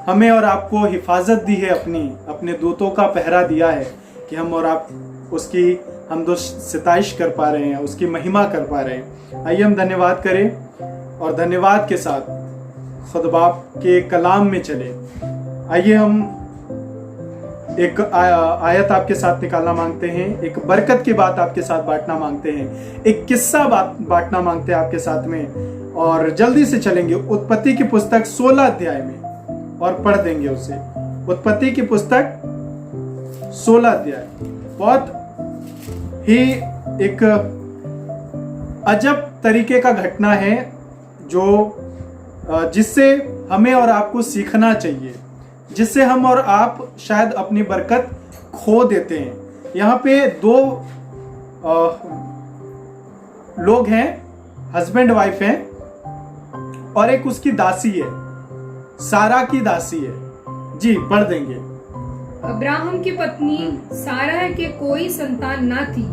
हमें और आपको हिफाजत दी है, अपने दूतों का पहरा दिया है कि हम और आप उसकी हम दो सिताइश कर पा रहे हैं, उसकी महिमा कर पा रहे हैं। आइए हम धन्यवाद करें और धन्यवाद के साथ खुदा बाप के कलाम में चले। आइए हम एक आयत आपके साथ निकालना मांगते हैं, एक बरकत की बात आपके साथ बांटना मांगते हैं, एक किस्सा बांटना मांगते हैं आपके साथ में, और जल्दी से चलेंगे उत्पत्ति की पुस्तक 16 अध्याय में और पढ़ देंगे उसे। उत्पत्ति की पुस्तक 16 अध्याय बहुत ही एक अजब तरीके का घटना है जो जिससे हमें और आपको सीखना चाहिए, जिससे हम और आप शायद अपनी बरकत खो देते हैं। यहाँ पे दो लोग हैं, हस्बैंड वाइफ हैं, और एक उसकी दासी है, सारा की दासी है। जी पढ़ देंगे। अब्राहम की पत्नी सारा के कोई संतान ना थी।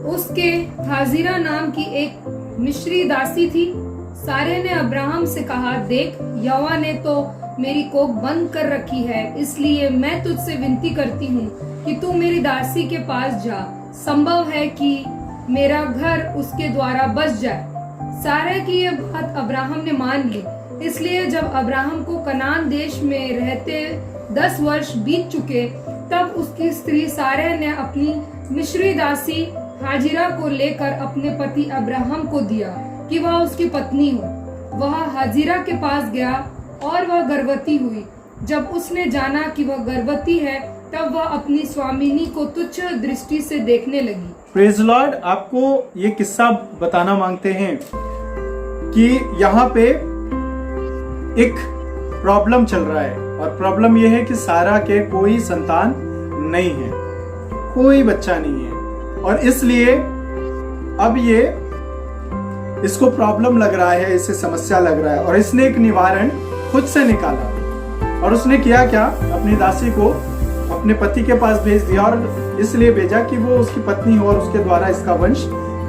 उसके हाजिरा नाम की एक मिस्री दासी थी। सारे ने अब्राहम से कहा, देख यहोवा ने तो मेरी कोख बंद कर रखी है, इसलिए मैं तुझसे विनती करती हूँ कि तू मेरी दासी के पास जा, संभव है कि मेरा घर उसके द्वारा बच जाए। सारा की यह बात अब्राहम ने मान ली। इसलिए जब अब्राहम को कनान देश में रहते 10 वर्ष बीत चुके, तब उसकी स्त्री सारा ने अपनी मिस्री दासी हाजिरा को लेकर अपने पति अब्राहम को दिया कि वह उसकी पत्नी हो। वह हाजिरा के पास गया और वह गर्भवती हुई। जब उसने जाना कि वह गर्भवती है, तब वह अपनी स्वामिनी को तुच्छ दृष्टि से देखने लगी। Praise Lord. आपको ये किस्सा बताना मांगते हैं कि यहाँ पे एक प्रॉब्लम चल रहा है, और प्रॉब्लम ये है कि सारा के कोई संतान नहीं है, कोई बच्चा नहीं है, और इसलिए अब ये इसको प्रॉब्लम लग रहा है, इसे समस्या लग रहा है, और इसने एक निवारण खुद से निकाला। और उसने किया क्या, अपनी दासी को अपने पति के पास भेज दिया, और इसलिए भेजा कि वो उसकी पत्नी हो और उसके द्वारा इसका वंश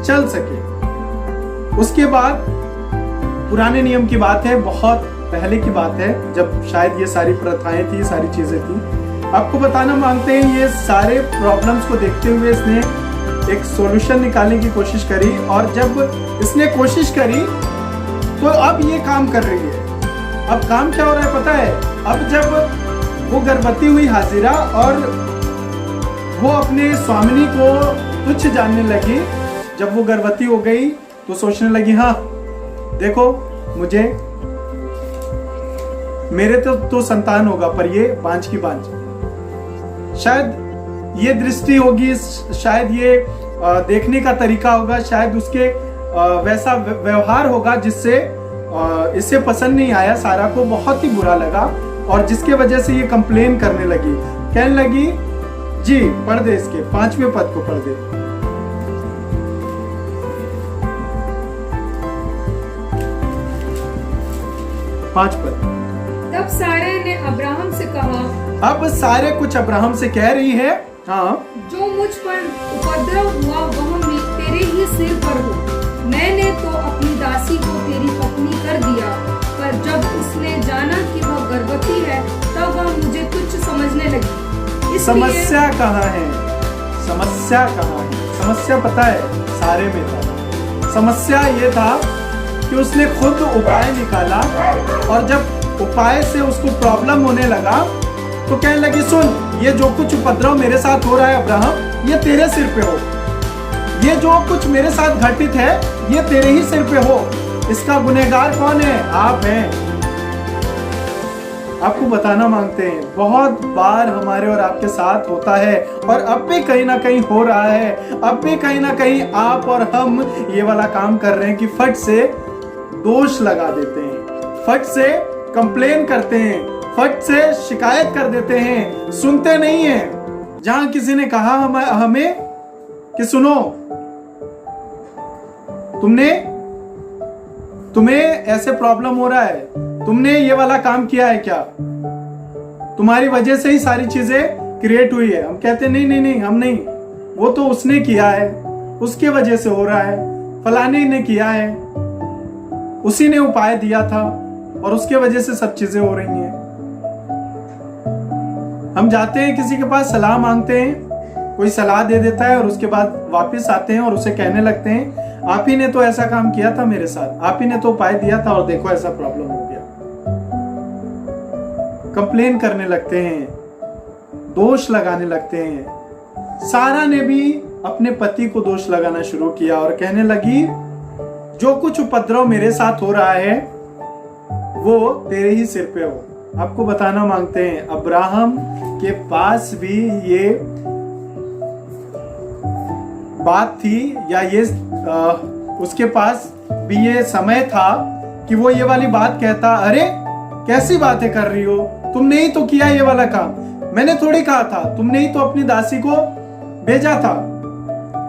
चल सके। उसके बाद पुराने नियम की बात है, बहुत पहले की बात है, जब शायद ये सारी प्रथाएं थी, सारी चीजें थी। आपको बताना मांगते हैं, ये सारे प्रॉब्लम्स को देखते हुए इसने एक सॉल्यूशन निकालने की कोशिश करी, और जब इसने कोशिश करी तो अब ये काम कर रही है। अब काम क्या हो रहा है पता है, अब जब वो गर्भवती हुई हाजिरा और वो अपने स्वामिनी को तुच्छ जानने लगी, जब वो गर्भवती हो गई तो सोचने लगी, हाँ देखो मुझे मेरे तो संतान होगा, पर ये बांझ की बांझ। शायद ये दृष्टि होगी, शायद ये देखने का तरीका होगा, शायद उसके वैसा व्यवहार होगा जिससे इसे पसंद नहीं आया, सारा को बहुत ही बुरा लगा, और जिसके वजह से ये कंप्लेन करने लगी, कहने लगी, जी पढ़ दे इसके 5वें पद को पढ़ दे। पांच पद। तब सारे ने अब्राहम से कहा, अब सारे कुछ अब्राहम से कह रही है, हाँ, जो मुझ पर उपद्रव हुआ वह तेरे ही सिर पर हो। मैंने तो अपनी दासी को तेरी पत्नी कर दिया, पर जब उसने जाना कि वह गर्भवती है, तब वह मुझे तुच्छ समझने लगी। समस्या कहाँ है? समस्या कहाँ है? समस्या पता है सारे में था। समस्या ये था कि उसने खुद उपाय निकाला, और जब उपाय से उसको प्रॉब्लम होने लगा तो कहने लगी, सुन, ये जो कुछ उपद्रव मेरे साथ हो रहा है अब्राहम, ये तेरे सिर पे हो। ये जो कुछ मेरे साथ घटित है, ये तेरे ही सिर पे हो। इसका गुनहगार कौन है? आप हैं। आपको बताना मांगते हैं, बहुत बार हमारे और आपके साथ होता है, और अब भी कहीं ना कहीं हो रहा है। अब भी कहीं ना कहीं आप और हम ये वाला काम कर रहे हैं कि फट से दोष लगा देते हैं, फट से कंप्लेन करते हैं, फट से शिकायत कर देते हैं, सुनते नहीं हैं। जहां किसी ने कहा हमें कि सुनो, तुम्हें ऐसे प्रॉब्लम हो रहा है, तुमने ये वाला काम किया है क्या, तुम्हारी वजह से ही सारी चीजें क्रिएट हुई है। हम कहते नहीं नहीं नहीं, हम नहीं, वो तो उसने किया है, उसके वजह से हो रहा है, फलाने ने किया है, उसी ने उपाय दिया था, और उसके वजह से सब चीजें हो रही हैं। हम जाते हैं किसी के पास, सलाह मांगते हैं, कोई सलाह दे देता है, और उसके बाद वापस आते हैं और उसे कहने लगते हैं, आप ही ने तो ऐसा काम किया था मेरे साथ, आप ही ने तो उपाय दिया था, और देखो ऐसा प्रॉब्लम हो गया। कंप्लेन करने लगते हैं, दोष लगाने लगते हैं। सारा ने भी अपने पति को दोष लगाना शुरू किया और कहने लगी, जो कुछ उपद्रव मेरे साथ हो रहा है वो तेरे ही सिर पे हो। आपको बताना मांगते हैं, अब्राहम के पास भी ये बात थी, या ये उसके पास भी ये समय था कि वो ये वाली बात कहता, अरे कैसी बातें कर रही हो, तुमने ही तो किया ये वाला काम, मैंने थोड़ी कहा था, तुमने ही तो अपनी दासी को भेजा था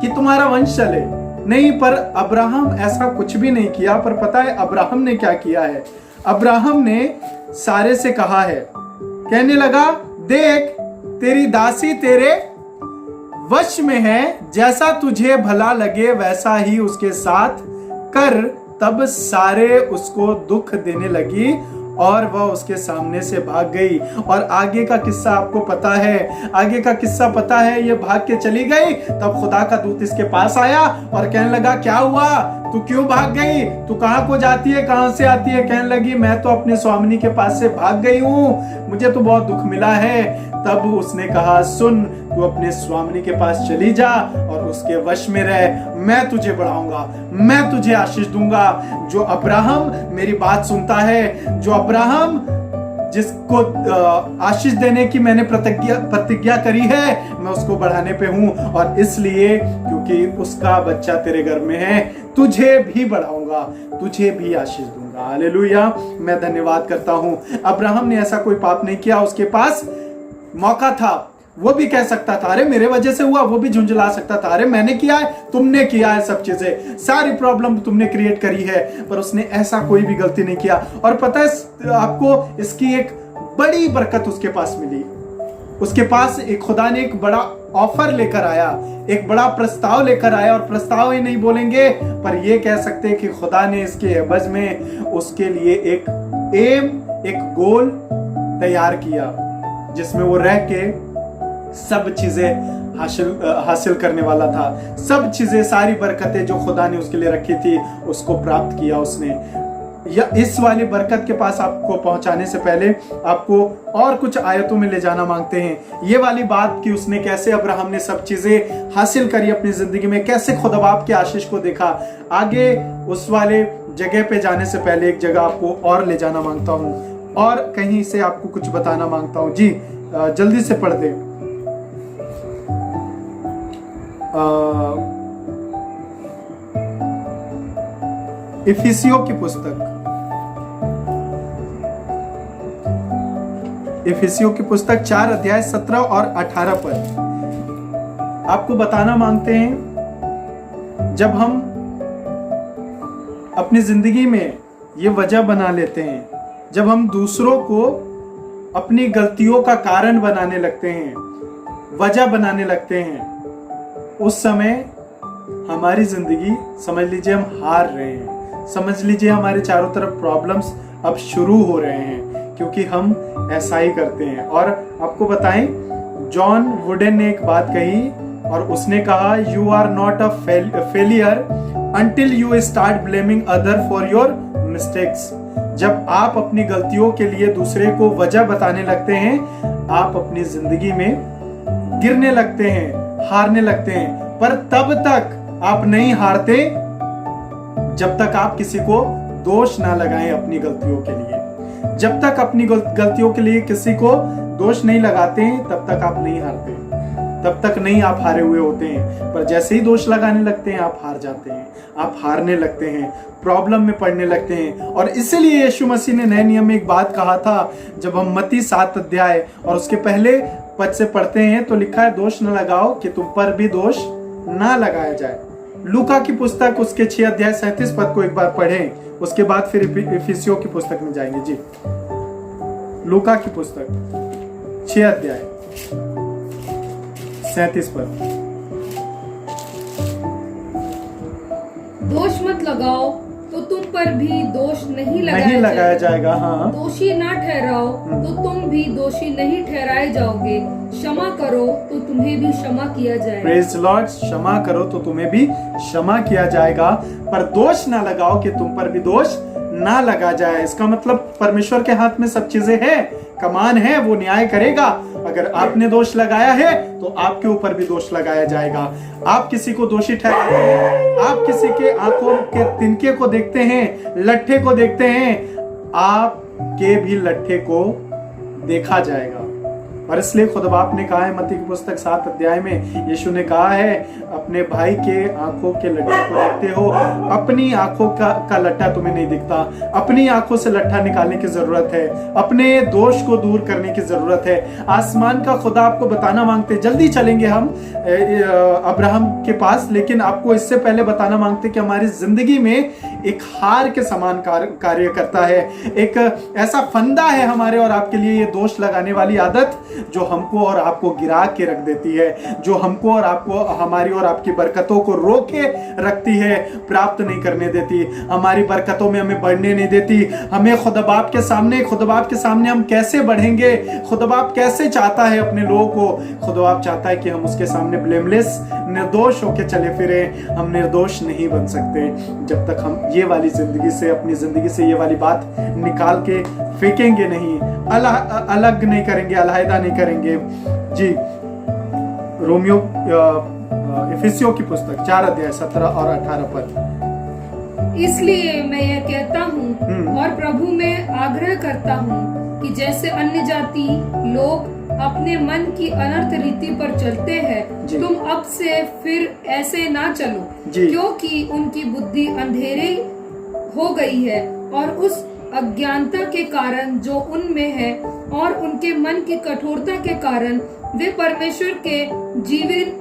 कि तुम्हारा वंश चले। नहीं, पर अब्राहम ऐसा कुछ भी नहीं किया। पर पता है अब्राहम ने क्या किया है? अब्राहम ने सारे से कहा है, कहने लगा, देख तेरी दासी तेरे वश में है, जैसा तुझे भला लगे वैसा ही उसके साथ कर। तब सारे उसको दुख देने लगी और वह उसके सामने से भाग गई। और आगे का किस्सा आपको पता है, आगे का किस्सा पता है। ये भाग के चली गई, तब खुदा का दूत इसके पास आया और कहने लगा, क्या हुआ, तू क्यों भाग गई, तू कहाँ को जाती है, कहाँ से आती है? कहने लगी, मैं तो अपने स्वामिनी के पास से भाग गई हूँ, मुझे तो बहुत दुख मिला है। तब उसने कहा, सुन, तू अपने स्वामिनी के पास चली जा और उसके वश में रह, मैं तुझे बढ़ाऊंगा, मैं तुझे आशीष दूंगा। जो अब्राहम मेरी बात सुनता है, जो अब्राहम जिसको आशीष देने की मैंने प्रतिज्ञा करी है, मैं उसको बढ़ाने पे हूं। और इसलिए क्योंकि उसका बच्चा तेरे घर में है, तुझे भी बढ़ाऊंगा, तुझे भी आशीष दूंगा। हालेलुया। मैं धन्यवाद करता हूं। अब्राहम ने ऐसा कोई पाप नहीं किया, उसके पास मौका था, वो भी कह सकता था अरे मेरे वजह से हुआ, वो भी झुंझला सकता था अरे मैंने किया है, तुमने किया है, सब चीजें, सारी प्रॉब्लम तुमने क्रिएट करी है, पर उसने ऐसा कोई भी गलती नहीं किया। और पता है आपको, इसकी एक बड़ी बरकत उसके पास मिली। उसके पास एक खुदा ने एक बड़ा ऑफर लेकर आया, एक बड़ा प्रस्ताव लेकर आया। और प्रस्ताव ही नहीं बोलेंगे, पर ये कह सकते हैं कि खुदा ने इसके एवज में उसके लिए एक एम, एक गोल तैयार किया, जिसमें वो रह के सब चीजें हासिल करने वाला था। सब चीजें, सारी बरकतें जो खुदा ने उसके लिए रखी थी, उसको प्राप्त किया उसने। या इस वाली बरकत के पास आपको पहुंचाने से पहले आपको और कुछ आयतों में ले जाना मांगते हैं। ये वाली बात कि उसने कैसे, अब्राहम ने सब चीजें हासिल करी अपनी जिंदगी में, कैसे खुदा बाप के आशीष को देखा। आगे उस वाले जगह पे जाने से पहले एक जगह आपको और ले जाना मांगता हूं, और कहीं से आपको कुछ बताना मांगता हूं। जी जल्दी से पढ़ दे। इफिसियों की पुस्तक, इफिसियों की पुस्तक 4 अध्याय 17 और 18 पर आपको बताना मांगते हैं, जब हम अपनी जिंदगी में ये वजह बना लेते हैं, जब हम दूसरों को अपनी गलतियों का कारण बनाने लगते हैं, वजह बनाने लगते हैं, उस समय हमारी जिंदगी, समझ लीजिए हम हार रहे हैं। समझ लीजिए हमारे चारों तरफ प्रॉब्लम्स अब शुरू हो रहे हैं, क्योंकि हम ऐसा ही करते हैं। और आपको बताएं, जॉन वुडन ने एक बात कही, और उसने कहा you are not a failure until you start blaming other for your mistakes. जब आप अपनी गलतियों के लिए दूसरे को वजह बताने लगते हैं, आप अपनी जिंदगी में गिरने लगते हैं, हारने लगते हैं। पर तब तक आप नहीं हारते जब तक आप किसी को दोष ना लगाएं अपनी गलतियों के लिए। जब तक अपनी गलतियों के लिए किसी को दोष नहीं लगाते हैं, तब तक आप नहीं हारते, तब तक नहीं आप हारे हुए होते हैं। पर जैसे ही दोष लगाने लगते हैं, आप हार जाते हैं, आप हारने लगते हैं, प्रॉब्लम में पड़ने लगते हैं। और इसीलिए यीशु मसीह ने नए नियम में एक बात कहा था, जब हम मत्ती 7 अध्याय और उसके पहले पद से पढ़ते हैं, तो लिखा है दोष न लगाओ कि तुम पर भी दोष ना लगाया जाए। लूका की पुस्तक उसके 6 अध्याय 37 पद को एक बार पढ़ें, उसके बाद फिर इफिसियों की पुस्तक में जाएंगे। जी लूका की पुस्तक 6 अध्याय 37 पद। दोष मत लगाओ तो तुम पर भी दोष नहीं लगाया जाएगा। हाँ, दोषी ना ठहराओ तो तुम भी दोषी नहीं ठहराए जाओगे। क्षमा करो तो तुम्हें भी क्षमा किया जाएगा। Praise Lord. क्षमा करो तो तुम्हें भी क्षमा किया जाएगा, पर दोष ना लगाओ कि तुम पर भी दोष ना लगा जाए। इसका मतलब परमेश्वर के हाथ में सब चीजें हैं, कमान है, वो न्याय करेगा। अगर आपने दोष लगाया है तो आपके ऊपर भी दोष लगाया जाएगा। आप किसी को दोषी ठहराते हैं, आप किसी के आंखों के तिनके को देखते हैं, लट्ठे को देखते हैं, आपके भी लट्ठे को देखा जाएगा। और इसलिए खुदा बाप ने कहा है मत्ती की पुस्तक 7 अध्याय में, यीशु ने कहा है अपने भाई के आंखों के लट्ठे को देखते हो, अपनी आंखों का लट्ठा तुम्हें नहीं दिखता। अपनी आंखों से लट्ठा निकालने की जरूरत है, अपने दोष को दूर करने की जरूरत है। आसमान का खुदा आपको बताना मांगते, जल्दी चलेंगे हम अब्राहम के पास, लेकिन आपको इससे पहले बताना मांगते कि हमारी जिंदगी में एक हार के समान कार्य करता है। एक ऐसा फंदा है हमारे और आपके लिए, ये दोष लगाने वाली आदत जो हमको और आपको गिरा के रख देती है, जो हमको और आपको, हमारी और आपकी बरकतों को रोके रखती है, प्राप्त नहीं करने देती, हमारी बरकतों में हमें बढ़ने नहीं देती। हमें खुदा बाप के सामने हम कैसे बढ़ेंगे? खुदा बाप कैसे चाहता है अपने लोगों को? खुदा बाप चाहता है कि हम उसके सामने ब्लेमलेस, निर्दोष होके चले फिरे। हम निर्दोष नहीं बन सकते जब तक हम ये वाली जिंदगी से, अपनी जिंदगी से ये वाली बात निकाल के फेंकेंगे नहीं, अलग नहीं करेंगे, अलहदा नहीं करेंगे। जी रोमियो इफिसियों की पुस्तक 4 अध्याय 17 और 18 पद। इसलिए मैं यह कहता हूँ और प्रभु में आग्रह करता हूँ कि जैसे अन्य जाति लोग अपने मन की अनर्थ रीति पर चलते हैं, जी। तुम अब से फिर ऐसे ना चलो, जी। क्योंकि उनकी बुद्धि अंधेरे हो गई है और उस अज्ञानता के कारण जो उनमें है और उनके मन की कठोरता के कारण वे परमेश्वर के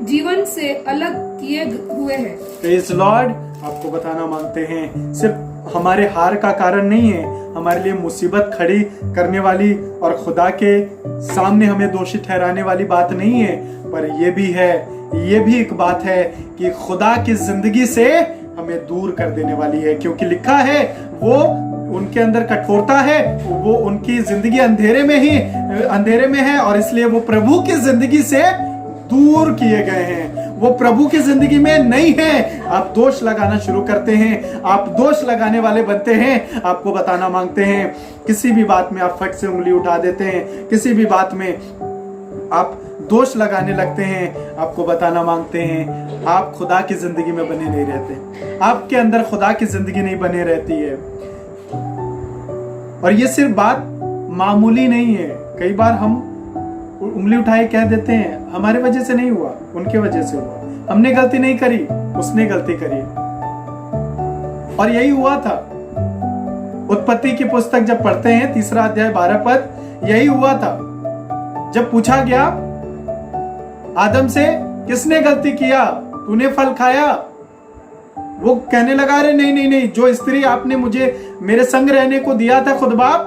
जीवन से अलग किए हुए हैं। Praise Lord. आपको बताना मांगते हैं, सिर्फ हमारे हार का कारण नहीं है, हमारे लिए मुसीबत खड़ी करने वाली और खुदा के सामने हमें दोषी ठहराने वाली बात नहीं है, पर ये भी है, ये भी एक बात है कि खुदा की जिंदगी से हमें दूर कर देने वाली है, क्योंकि लिखा है वो उनके अंदर कठोरता है, वो उनकी जिंदगी अंधेरे में है और इसलिए वो प्रभु की जिंदगी से दूर किए गए हैं, वो प्रभु की जिंदगी में नहीं है। आप दोष लगाना शुरू करते हैं, आप दोष लगाने वाले बनते हैं। आपको बताना मांगते हैं, किसी भी बात में आप फट से उंगली उठा देते हैं, किसी भी बात में आप दोष लगाने लगते हैं। आपको बताना मांगते हैं, आप खुदा की जिंदगी में बने नहीं रहते, आपके अंदर खुदा की जिंदगी नहीं बने रहती है। और ये सिर्फ बात मामूली नहीं है, कई बार हम उंगली उठाए कह देते हैं हमारे वजह से नहीं हुआ, उनके वजह से हुआ, हमने गलती नहीं करी, उसने गलती करी। और यही हुआ था, उत्पत्ति की पुस्तक जब पढ़ते हैं 3 अध्याय 12 पद, यही हुआ था। जब पूछा गया आदम से किसने गलती किया, तूने फल खाया, वो कहने लगा अरे नहीं नहीं नहीं, जो स्त्री आपने मुझे मेरे संग रहने को दिया था खुद बाप,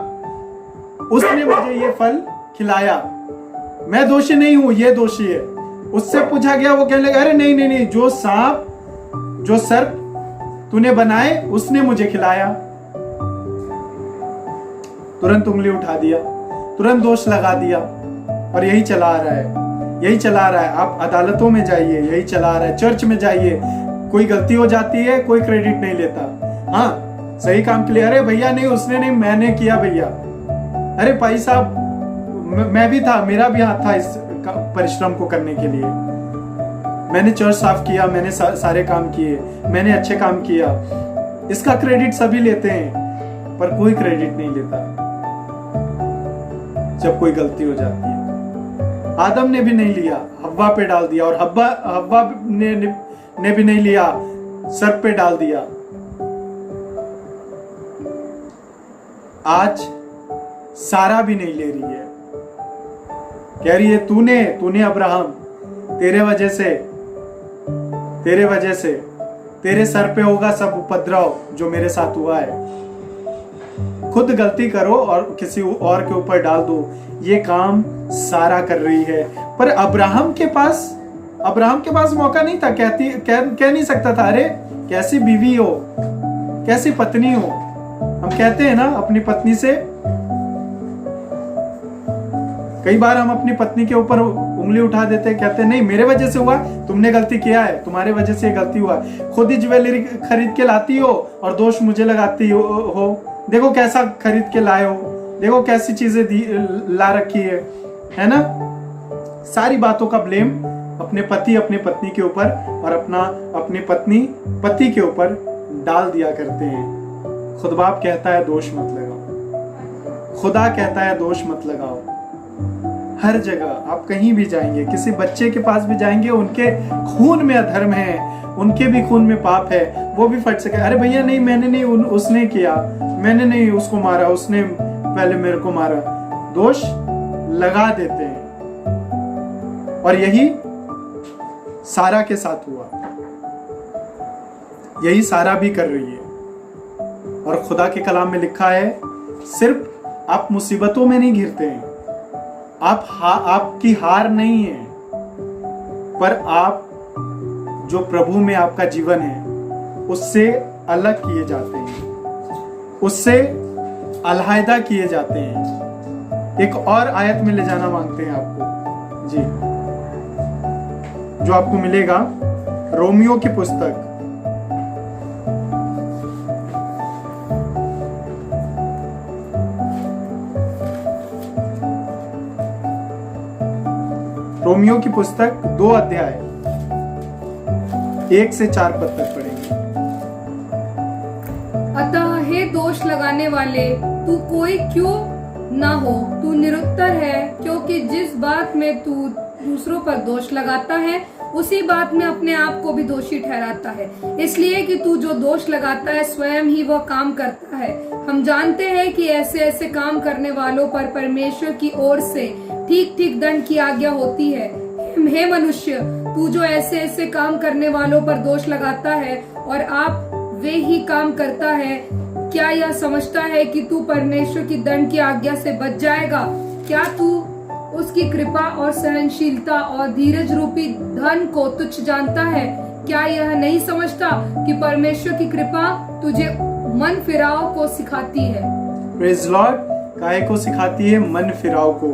उसने मुझे ये फल खिलाया, मैं दोषी नहीं हूं, ये दोषी है। उससे पूछा गया, वो कहने लगा अरे नहीं नहीं नहीं, जो सांप जो सर्प तूने बनाए उसने मुझे खिलाया। तुरंत उंगली उठा दिया, तुरंत दोष लगा दिया, और यही चला आ रहा है, यही चला आ रहा है। आप अदालतों में जाइए, यही चला आ रहा है। चर्च में जाइए, कोई गलती हो जाती है, कोई क्रेडिट नहीं लेता। हाँ, सही काम के लिए अरे भैया नहीं, उसने नहीं, मैंने किया भैया। अरे भाई साहब, मैं भी था, मेरा भी हाथ था इस परिश्रम को करने के लिए, मैंने चर्च साफ किया, मैंने सारे काम किए, मैंने अच्छे काम किया। इसका क्रेडिट सभी लेते हैं, पर कोई क्रेडिट नहीं लेता जब कोई गलती हो जाती है। आदम ने भी नहीं लिया, हव्वा पे डाल दिया, और हव्वा ने भी नहीं लिया, सर्प पे डाल दिया। आज सारा भी नहीं ले रही है, कह रही है तूने अब्राहम, तेरे वजह से तेरे सर पे होगा सब उपद्रव जो मेरे साथ हुआ है। खुद गलती करो और किसी और के ऊपर डाल दो, ये काम सारा कर रही है। पर अब्राहम के पास मौका नहीं था, कह नहीं सकता था अरे कैसी बीवी हो, कैसी पत्नी हो। हम कहते हैं ना अपनी पत्नी से, कई बार हम अपनी पत्नी के ऊपर उंगली उठा देते हैं, कहते हैं नहीं मेरे वजह से हुआ, तुमने गलती किया है, तुम्हारे वजह से गलती हुआ। खुद ही ज्वेलरी खरीद के लाती हो और दोष मुझे लगाती हो, देखो कैसा खरीद के लाए हो, देखो कैसी चीजें ला रखी है ना। सारी बातों का ब्लेम अपने पति अपने पत्नी के ऊपर और अपनी पत्नी पति के ऊपर डाल दिया करते हैं। खुद बाप कहता है दोष मत लगाओ, खुदा कहता है दोष मत लगाओ। हर जगह आप कहीं भी जाएंगे, किसी बच्चे के पास भी जाएंगे, उनके खून में अधर्म है, उनके भी खून में पाप है, वो भी फट सके अरे भैया नहीं मैंने नहीं, उसने किया, मैंने नहीं उसको मारा, उसने पहले मेरे को मारा। दोष लगा देते हैं। और यही सारा के साथ हुआ, यही सारा भी कर रही है। और खुदा के कलाम में लिखा है सिर्फ आप मुसीबतों में नहीं घिरते हैं, आपकी हार नहीं है, पर आप जो प्रभु में आपका जीवन है उससे अलग किए जाते हैं, उससे अलहायदा किए जाते हैं। एक और आयत में ले जाना मांगते हैं आपको जी, जो आपको मिलेगा रोमियो की पुस्तक, रोमियो की पुस्तक 2 अध्याय 1 से 4 पद तक पढ़ेंगे। अतः हे दोष लगाने वाले, तू कोई क्यों ना हो। तू निरुत्तर है, क्योंकि जिस बात में तू दूसरों पर दोष लगाता है उसी बात में अपने आप को भी दोषी ठहराता है, इसलिए कि तू जो दोष लगाता है स्वयं ही वह काम करता है। हम जानते हैं कि ऐसे ऐसे काम करने वालों पर परमेश्वर की ओर से ठीक ठीक दंड की आज्ञा होती है। हे मनुष्य, तू जो ऐसे ऐसे काम करने वालों पर दोष लगाता है और आप वे ही काम करता है, क्या यह समझता है कि तू परमेश्वर की दंड की आज्ञा से बच जाएगा? क्या तू उसकी कृपा और सहनशीलता और धीरज रूपी धन को तुच्छ जानता है? क्या यह नहीं समझता कि परमेश्वर की कृपा तुझे मन फिराव को सिखाती है? Praise Lord. काहे को सिखाती है? मन फिराव को।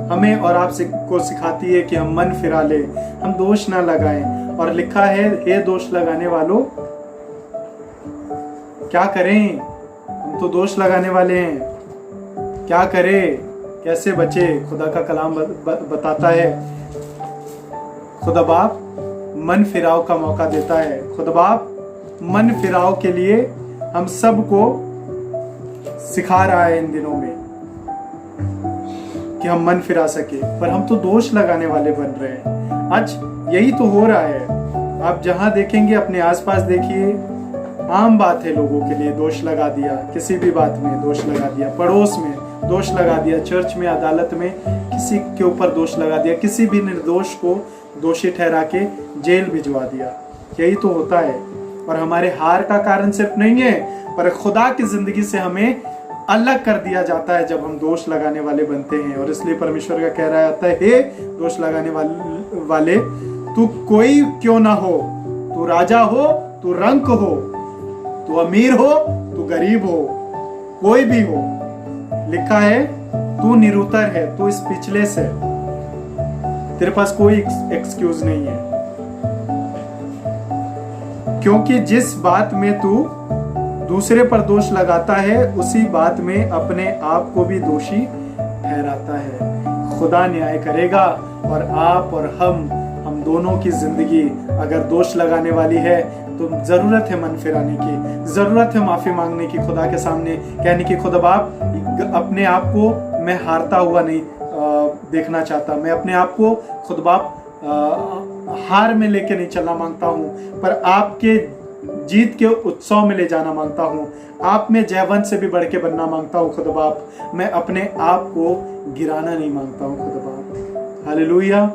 हमें और आप को सिखाती है कि हम मन फिरा ले, हम दोष ना लगाएं। और लिखा है, हे दोष लगाने वालों, क्या करें? हम तो दोष लगाने वाले हैं, क्या करें, कैसे बचे? खुदा का कलाम बताता है, खुदा बाप मन फिराव का मौका देता है। खुदा बाप मन फिराव के लिए हम सबको सिखा रहा है इन दिनों में कि हम मन फिरा सके, पर हम तो दोष लगाने वाले बन रहे हैं। आज यही तो हो रहा है। आप जहां देखेंगे, अपने आसपास देखिए, आम बात है लोगों के लिए दोष लगा दिया, किसी भी बात में दोष लगा दिया, पड़ोस में दोष लगा दिया, चर्च में, अदालत में किसी के ऊपर दोष लगा दिया, किसी भी निर्दोष को दोषी ठहरा के जेल भिजवा दिया। यही तो होता है। और हमारे हार का कारण सिर्फ नहीं है, पर खुदा की जिंदगी से हमें अलग कर दिया जाता है जब हम दोष लगाने वाले बनते हैं। और इसलिए परमेश्वर का कह रहा आता है, हे दोष लगाने वाले, तू कोई क्यों ना हो, तू राजा हो, तू रंक हो, तू अमीर हो, तू गरीब हो, कोई भी हो, लिखा है तू निरुत्तर है, तू स्पीचलेस है, तेरे पास कोई एक्सक्यूज नहीं है। क्योंकि जिस बात में तू दूसरे पर दोष लगाता है उसी बात में अपने आप को भी दोषी ठहराता है। खुदा न्याय करेगा और आप और हम दोनों की जिंदगी अगर दोष लगाने वाली है तो जरूरत है मन फिराने की, जरूरत है माफी मांगने की, खुदा के सामने कहने की, खुदा बाप अपने आप को मैं हारता हुआ नहीं देखना चाहता, मैं अपने आप को खुद बाप हार में लेके नहीं चलना मांगता हूँ, पर आपके जीत के उत्सव में ले जाना मांगता हूँ, आप में जयवंत से भी बढ़ के बनना मांगता हूँ खुदा बाप, मैं अपने आप को गिराना नहीं मांगता हूँ खुदा बाप। हालेलुया।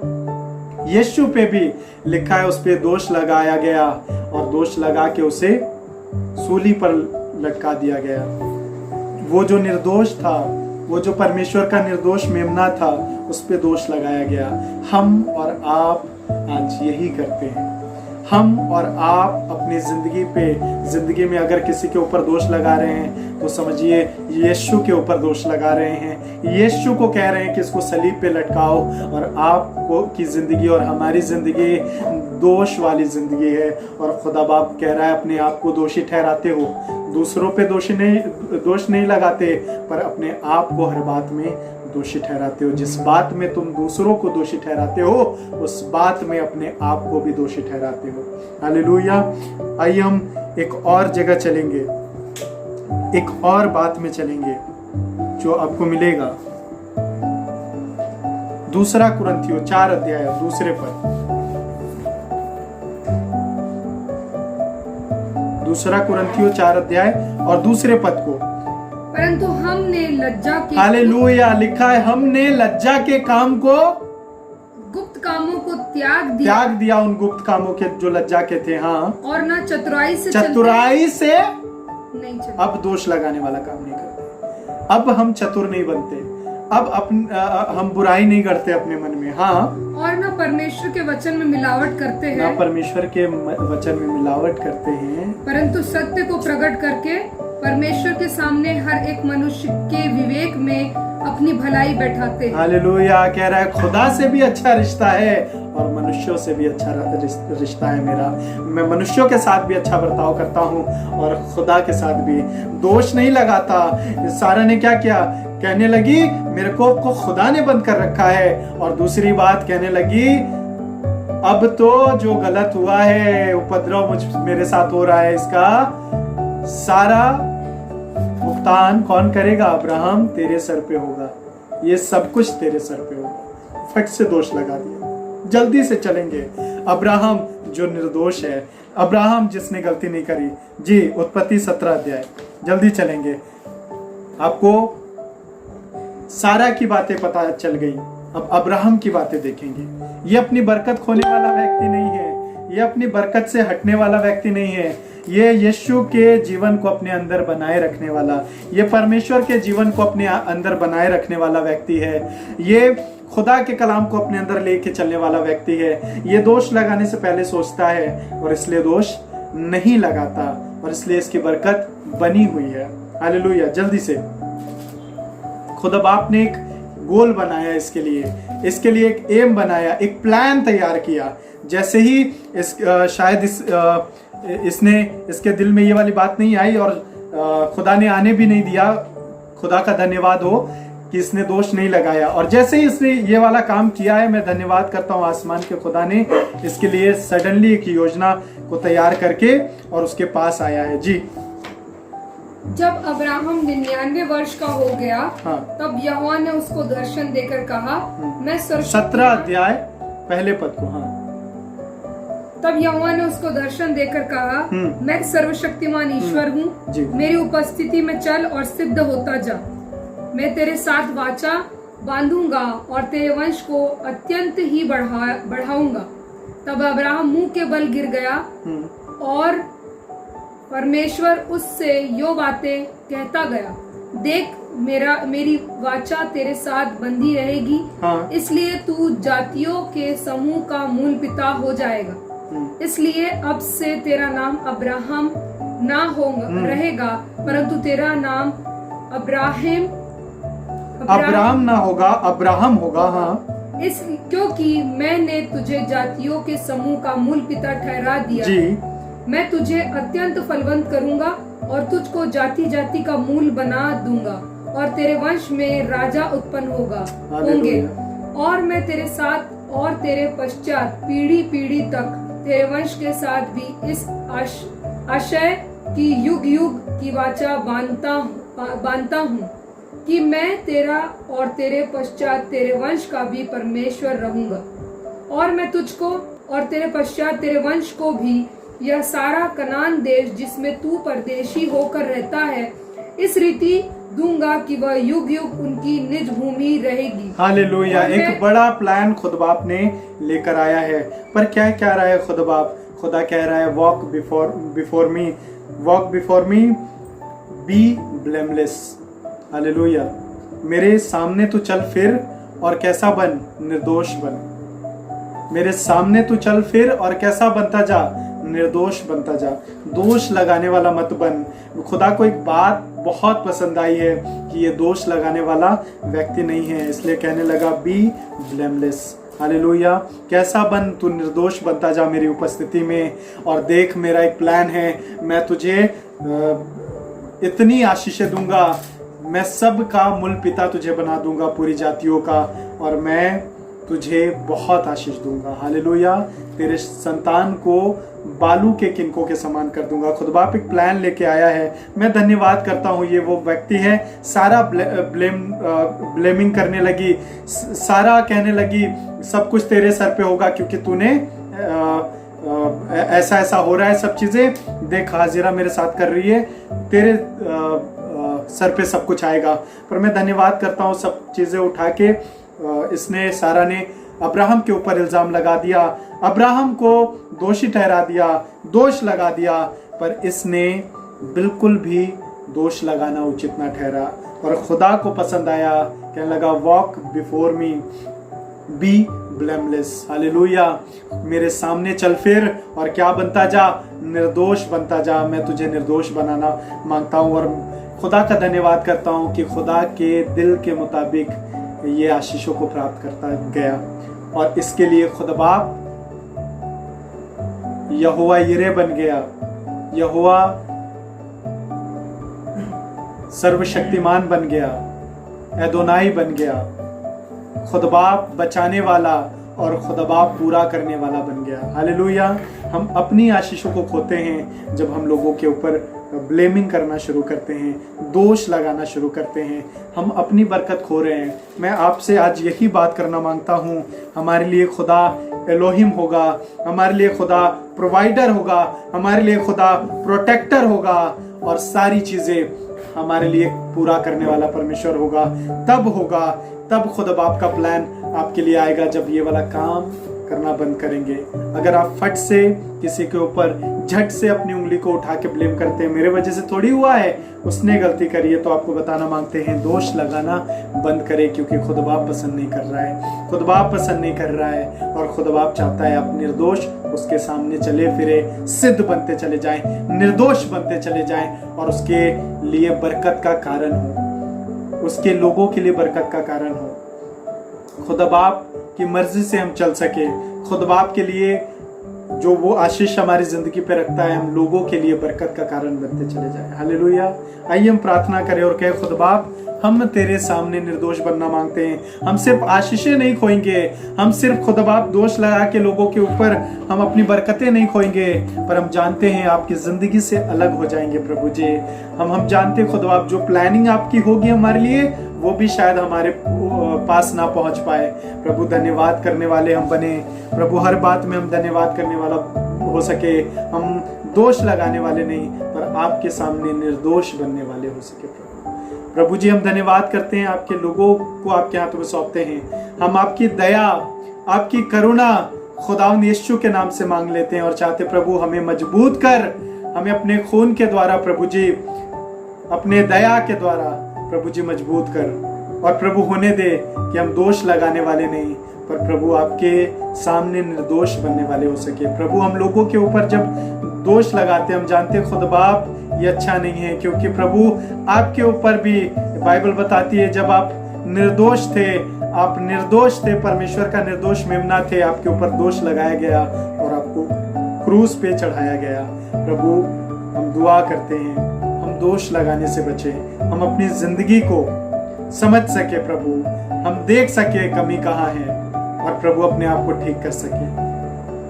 यीशु पे भी लिखा है, उस पे दोष लगाया गया और दोष लगा के उसे सूली पर लटका दिया गया। वो जो निर्दोष था, वो जो परमेश्वर का निर्दोष मेमना था, उस पे दोष लगाया गया। हम और आप आज यही करते हैं। हम और आप अपनी जिंदगी में अगर किसी के ऊपर दोष लगा रहे हैं तो समझिए यीशु के ऊपर दोष लगा रहे हैं। यीशु को कह रहे हैं कि इसको सलीब पे लटकाओ, और आपको की जिंदगी और हमारी जिंदगी दोष वाली जिंदगी है। और खुदा बाप कह रहा है अपने आप को दोषी ठहराते हो, दूसरों पे दोष नहीं लगाते, पर अपने आप को हर बात में दोषी ठहराते हो। जिस बात में तुम दूसरों को दोषी ठहराते हो उस बात में अपने आप को भी दोषी ठहराते हो। हालेलुया। आइए हम एक और जगह चलेंगे, एक और बात में चलेंगे जो आपको मिलेगा। दूसरा कुरिन्थियों 4 अध्याय दूसरे पद। दूसरा कुरिन्थियों 4 अध्याय और दूसरे पद को, परंतु हमने लज्जा के, हालेलुया, लिखा है हमने लज्जा के काम को, गुप्त कामों को त्याग दिया उन गुप्त कामों के जो लज्जा के थे। हाँ, और ना चतुराई से नहीं चलते। अब दोष लगाने वाला काम नहीं करते, अब हम चतुर नहीं बनते, अब हम बुराई नहीं करते अपने मन में। हाँ, और ना परमेश्वर के वचन में मिलावट करते हैं, ना परमेश्वर के वचन में मिलावट करते हैं, परंतु सत्य को प्रकट करके परमेश्वर के सामने हर एक मनुष्य के विवेक में अपनी भलाई बैठाते हैं। हालेलुया। कह रहा है खुदा से भी अच्छा रिश्ता है और मनुष्यों से भी अच्छा रिश्ता है मेरा। मैं मनुष्यों के साथ भी अच्छा बर्ताव करता हूँ और खुदा के साथ भी दोष नहीं लगाता। सारा ने क्या किया? कहने लगी मेरे को खुदा ने बंद कर रखा है, और दूसरी बात कहने लगी अब तो जो गलत हुआ है, उपद्रव मेरे साथ हो रहा है, इसका सारा कफ्तान कौन करेगा? अब्राहम तेरे सर पे होगा, ये सब कुछ तेरे सर पे होगा। फट से दोष लगा दिया, जल्दी से चलेंगे। अब्राहम जो निर्दोष है, अब्राहम जिसने गलती नहीं करी। जी, उत्पत्ति 17 अध्याय, जल्दी चलेंगे। आपको सारा की बातें पता चल गई, अब अब्राहम की बातें देखेंगे। ये अपनी बरकत खोने वाला व्यक्ति नहीं है, ये अपनी बरकत से हटने वाला व्यक्ति नहीं है, ये यीशु के जीवन को अपने अंदर बनाए रखने वाला, ये परमेश्वर के जीवन को अपने अंदर बनाए रखने वाला व्यक्ति है, ये खुदा के कलाम को अपने अंदर लेके चलने वाला व्यक्ति है। ये दोष लगाने से पहले सोचता है और इसलिए दोष नहीं लगाता, और इसलिए इसकी बरकत बनी हुई है। हालेलुया। जल्दी से, खुदा बाप ने एक गोल बनाया इसके लिए एक एम बनाया, एक प्लान तैयार किया। जैसे ही शायद इसने इसके दिल में ये वाली बात नहीं आई और खुदा ने आने भी नहीं दिया। खुदा का धन्यवाद हो कि इसने दोष नहीं लगाया, और जैसे ही इसने ये वाला काम किया है, मैं धन्यवाद करता हूँ आसमान के खुदा ने इसके लिए सडनली एक योजना को तैयार करके और उसके पास आया है। जी, जब अब्राहम 99 वर्ष का हो गया, हाँ, तब यहोवा ने उसको दर्शन देकर कहा, मैं 17 अध्याय पहले पद को। हाँ, तब यहोवा ने उसको दर्शन देकर कहा, मैं सर्वशक्तिमान ईश्वर हूँ, मेरी उपस्थिति में चल और सिद्ध होता जा। मैं तेरे साथ वाचा बांधूंगा और तेरे वंश को अत्यंत ही बढ़ाऊंगा। तब अब्राहम मुंह के बल गिर गया और परमेश्वर उससे यो बातें कहता गया, देख मेरी वाचा तेरे साथ बंधी रहेगी, हाँ। इसलिए तू जातियों के समूह का मूल पिता हो जाएगा। इसलिए अब से तेरा नाम अब्राहम ना होगा रहेगा, परंतु तेरा नाम अब्राहम ना होगा, अब्राहम होगा। हाँ, इस क्योंकि मैंने तुझे जातियों के समूह का मूल पिता ठहरा दिया जी। मैं तुझे अत्यंत फलवंत करूंगा और तुझको जाति जाति का मूल बना दूंगा, और तेरे वंश में राजा उत्पन्न होंगे, और मैं तेरे साथ और तेरे पश्चात पीढ़ी पीढ़ी तक तेरे वंश के साथ भी इस आशय की युग युग की वाचा बांधता हूँ कि मैं तेरा और तेरे पश्चात तेरे वंश का भी परमेश्वर रहूंगा, और मैं तुझको और तेरे पश्चात तेरे वंश को भी यह सारा कनान देश जिसमें तू परदेशी होकर रहता है, इस रीति दूंगा कि वह युग युग उनकी निज भूमि रहेगी। हालेलुया। एक बड़ा प्लान खुद बाप ने लेकर आया है, पर क्या कह रहा है खुद बाप? खुदा कह रहा है, walk before me be blameless. Hallelujah. मेरे सामने तू चल फिर और कैसा बन? निर्दोष बन। मेरे सामने तू चल फिर और कैसा बनता जा? निर्दोष बनता जा। दोष लगाने वाला मत बन। खुदा को एक बात बहुत पसंद आई है कि ये दोष लगाने वाला व्यक्ति नहीं है, इसलिए कहने लगा बी ब्लेमलेस। हालेलुया। कैसा बन? तू निर्दोष बनता जा मेरी उपस्थिति में, और देख मेरा एक प्लान है, मैं तुझे इतनी आशीषें दूंगा, मैं सब का मूल पिता तुझे बना दूंगा पूरी जातियों का, और मैं तुझे बहुत आशीष दूंगा। हालेलुया। तेरे संतान को बालू के किनकों के समान कर दूंगा। खुद बाप एक प्लान लेके आया है। मैं धन्यवाद करता हूँ। ये वो व्यक्ति है, सारा ब्लेमिंग करने लगी, सारा कहने लगी सब कुछ तेरे सर पे होगा क्योंकि तूने ऐसा हो रहा है, सब चीजें देख हाजिरा मेरे साथ कर रही है, तेरे सर पे सब कुछ आएगा। पर मैं धन्यवाद करता हूँ, सब चीजें उठा के इसने सारा ने अब्राहम के ऊपर इल्जाम लगा दिया, अब्राहम को दोषी ठहरा दिया, दोष लगा दिया, पर इसने बिल्कुल भी दोष लगाना उचित ना ठहरा और खुदा को पसंद आया। कहने लगा walk before me be blameless. Hallelujah. मेरे सामने चल फिर और क्या बनता जा? निर्दोष बनता जा। मैं तुझे निर्दोष बनाना मांगता हूँ और खुदा का धन्यवाद करता हूँ कि खुदा के दिल के मुताबिक ये आशीषों को प्राप्त करता गया। और इसके लिए खुदा बाप यहोवा यिरे बन गया, यहोवा सर्वशक्तिमान बन गया, एदोनाई बन गया, खुदा बाप बचाने वाला और खुदा बाप पूरा करने वाला बन गया। हालेलुया। हम अपनी आशीषों को खोते हैं जब हम लोगों के ऊपर ब्लेमिंग करना शुरू करते हैं, दोष लगाना शुरू करते हैं, हम अपनी बरकत खो रहे हैं। मैं आपसे आज यही बात करना मांगता हूँ, हमारे लिए खुदा एलोहिम होगा, हमारे लिए खुदा प्रोवाइडर होगा, हमारे लिए खुदा प्रोटेक्टर होगा और सारी चीज़ें हमारे लिए पूरा करने वाला परमेश्वर होगा। तब खुदा बाप का प्लान आपके लिए आएगा, जब ये वाला काम करना बंद करेंगे। अगर आप फट से किसी के ऊपर झट से अपनी उंगली को उठा के ब्लेम करते हैं, मेरे वजह से थोड़ी हुआ है, उसने गलती करी है, तो आपको बताना मांगते हैं दोष लगाना बंद करें, क्योंकि खुद बाप पसंद नहीं कर रहा है, खुद बाप पसंद नहीं कर रहा है। और खुद बाप चाहता है आप निर्दोष उसके सामने चले फिरे, सिद्ध बनते चले जाएं, निर्दोष बनते चले जाएं और उसके लिए बरकत का कारण हो, उसके लोगों के लिए बरकत का कारण हो। खुदा बाप की मर्जी से हम चल सके, खुद बाप के लिए जो वो आशीष हमारी जिंदगी पे रखता है, हम लोगों के लिए बरकत का कारण बनते चले जाए। हालेलुया। आइए हम प्रार्थना करें और कहें, खुद बाप हम तेरे सामने निर्दोष बनना मांगते हैं। हम सिर्फ आशीषें नहीं खोएंगे, हम सिर्फ खुद बाप दोष लगा के लोगों के ऊपर हम अपनी बरकतें नहीं खोएंगे, पर हम जानते हैं आपकी जिंदगी से अलग हो जाएंगे प्रभु जी। हम जानते हैं खुद बाप जो प्लानिंग आपकी होगी हमारे लिए, वो भी शायद हमारे पास ना पहुंच पाए। प्रभु धन्यवाद करने वाले हम बने प्रभु, हर बात में हम धन्यवाद करने वाला हो सके, हम दोष लगाने वाले नहीं पर आपके सामने निर्दोष बनने वाले हो सके। प्रभु जी हम धन्यवाद करते हैं, आपके लोगों को आपके हाथों में सौंपते हैं। हम आपकी दया, आपकी करुणा खुदावंद यीशु के नाम से मांग लेते हैं और चाहते प्रभु हमें मजबूत कर, हमें अपने खून के द्वारा प्रभु जी, अपने दया के द्वारा प्रभु जी मजबूत कर, और प्रभु होने दे कि हम दोष लगाने वाले नहीं पर प्रभु आपके सामने निर्दोष बनने वाले हो सके। प्रभु हम लोगों के ऊपर जब दोष लगाते हम जानते खुद बाप ये अच्छा नहीं है, क्योंकि प्रभु आपके ऊपर भी बाइबल बताती है जब आप निर्दोष थे, आप निर्दोष थे, परमेश्वर का निर्दोष मेमना थे, आपके ऊपर दोष लगाया गया और आपको क्रूस पे चढ़ाया गया। प्रभु हम दुआ करते हैं हम दोष लगाने से बचे, हम अपनी जिंदगी को समझ सके प्रभु, हम देख सके कमी कहाँ है और प्रभु अपने आप को ठीक कर सके।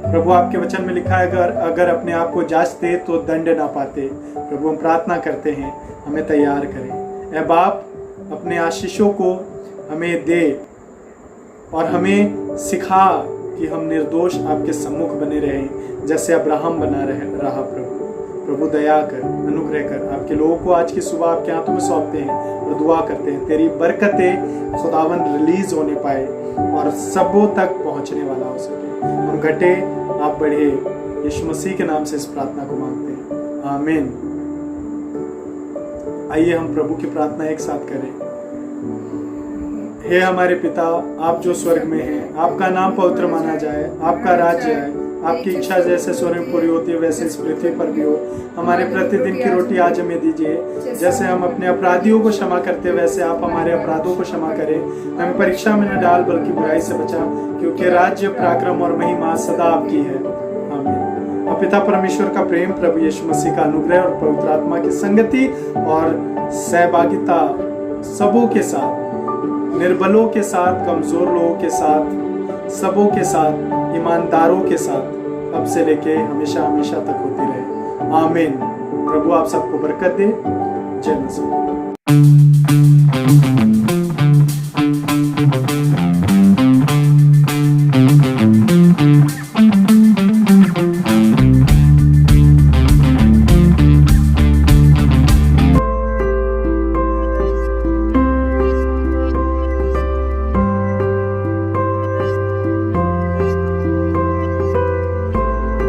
प्रभु आपके वचन में लिखा है अगर अपने आप को जांचते तो दंड ना पाते। प्रभु हम प्रार्थना करते हैं हमें तैयार करें। ऐ बाप अपने आशीषों को हमें दे और हमें सिखा कि हम निर्दोष आपके सम्मुख बने रहें जैसे अब्राहम बना रहा। प्रभु दया कर, अनुग्रह कर। आपके लोगों को आज की सुबह आपके हाथों में सौंपते हैं और दुआ करते हैं तेरी बरकतें खुदावंद रिलीज होने पाए और सबों तक पहुंचने वाला हो सके। हम घटे आप बढ़े, यीशु मसीह के नाम से इस प्रार्थना को मांगते हैं, आमीन। आइए हम प्रभु की प्रार्थना एक साथ करें। हे हमारे पिता, आप जो स्वर्ग में हैं, आपका नाम पवित्र माना जाए, आपका राज्य आए, आपकी इच्छा जैसे स्वर्ग में पूरी होती है वैसे इस पृथ्वी पर भी हो। हमारे प्रतिदिन की रोटी आज हमें दीजिए, जैसे हम अपने अपराधियों को क्षमा करते हैं वैसे आप हमारे अपराधों को क्षमा करें। हमें परीक्षा में न डाल बल्कि बुराई से बचा, क्योंकि राज्य, पराक्रम और महिमा सदा आपकी है, आमीन। और पिता परमेश्वर का प्रेम, प्रभु यीशु मसीह का अनुग्रह और पवित्र आत्मा की संगति और सहभागिता सबों के साथ, निर्बलों के साथ, कमजोर लोगों के साथ, सबों के साथ, ईमानदारों के साथ अब से लेके हमेशा हमेशा तक होती रहे, आमीन। प्रभु आप सबको बरकत दे। जय मसीह।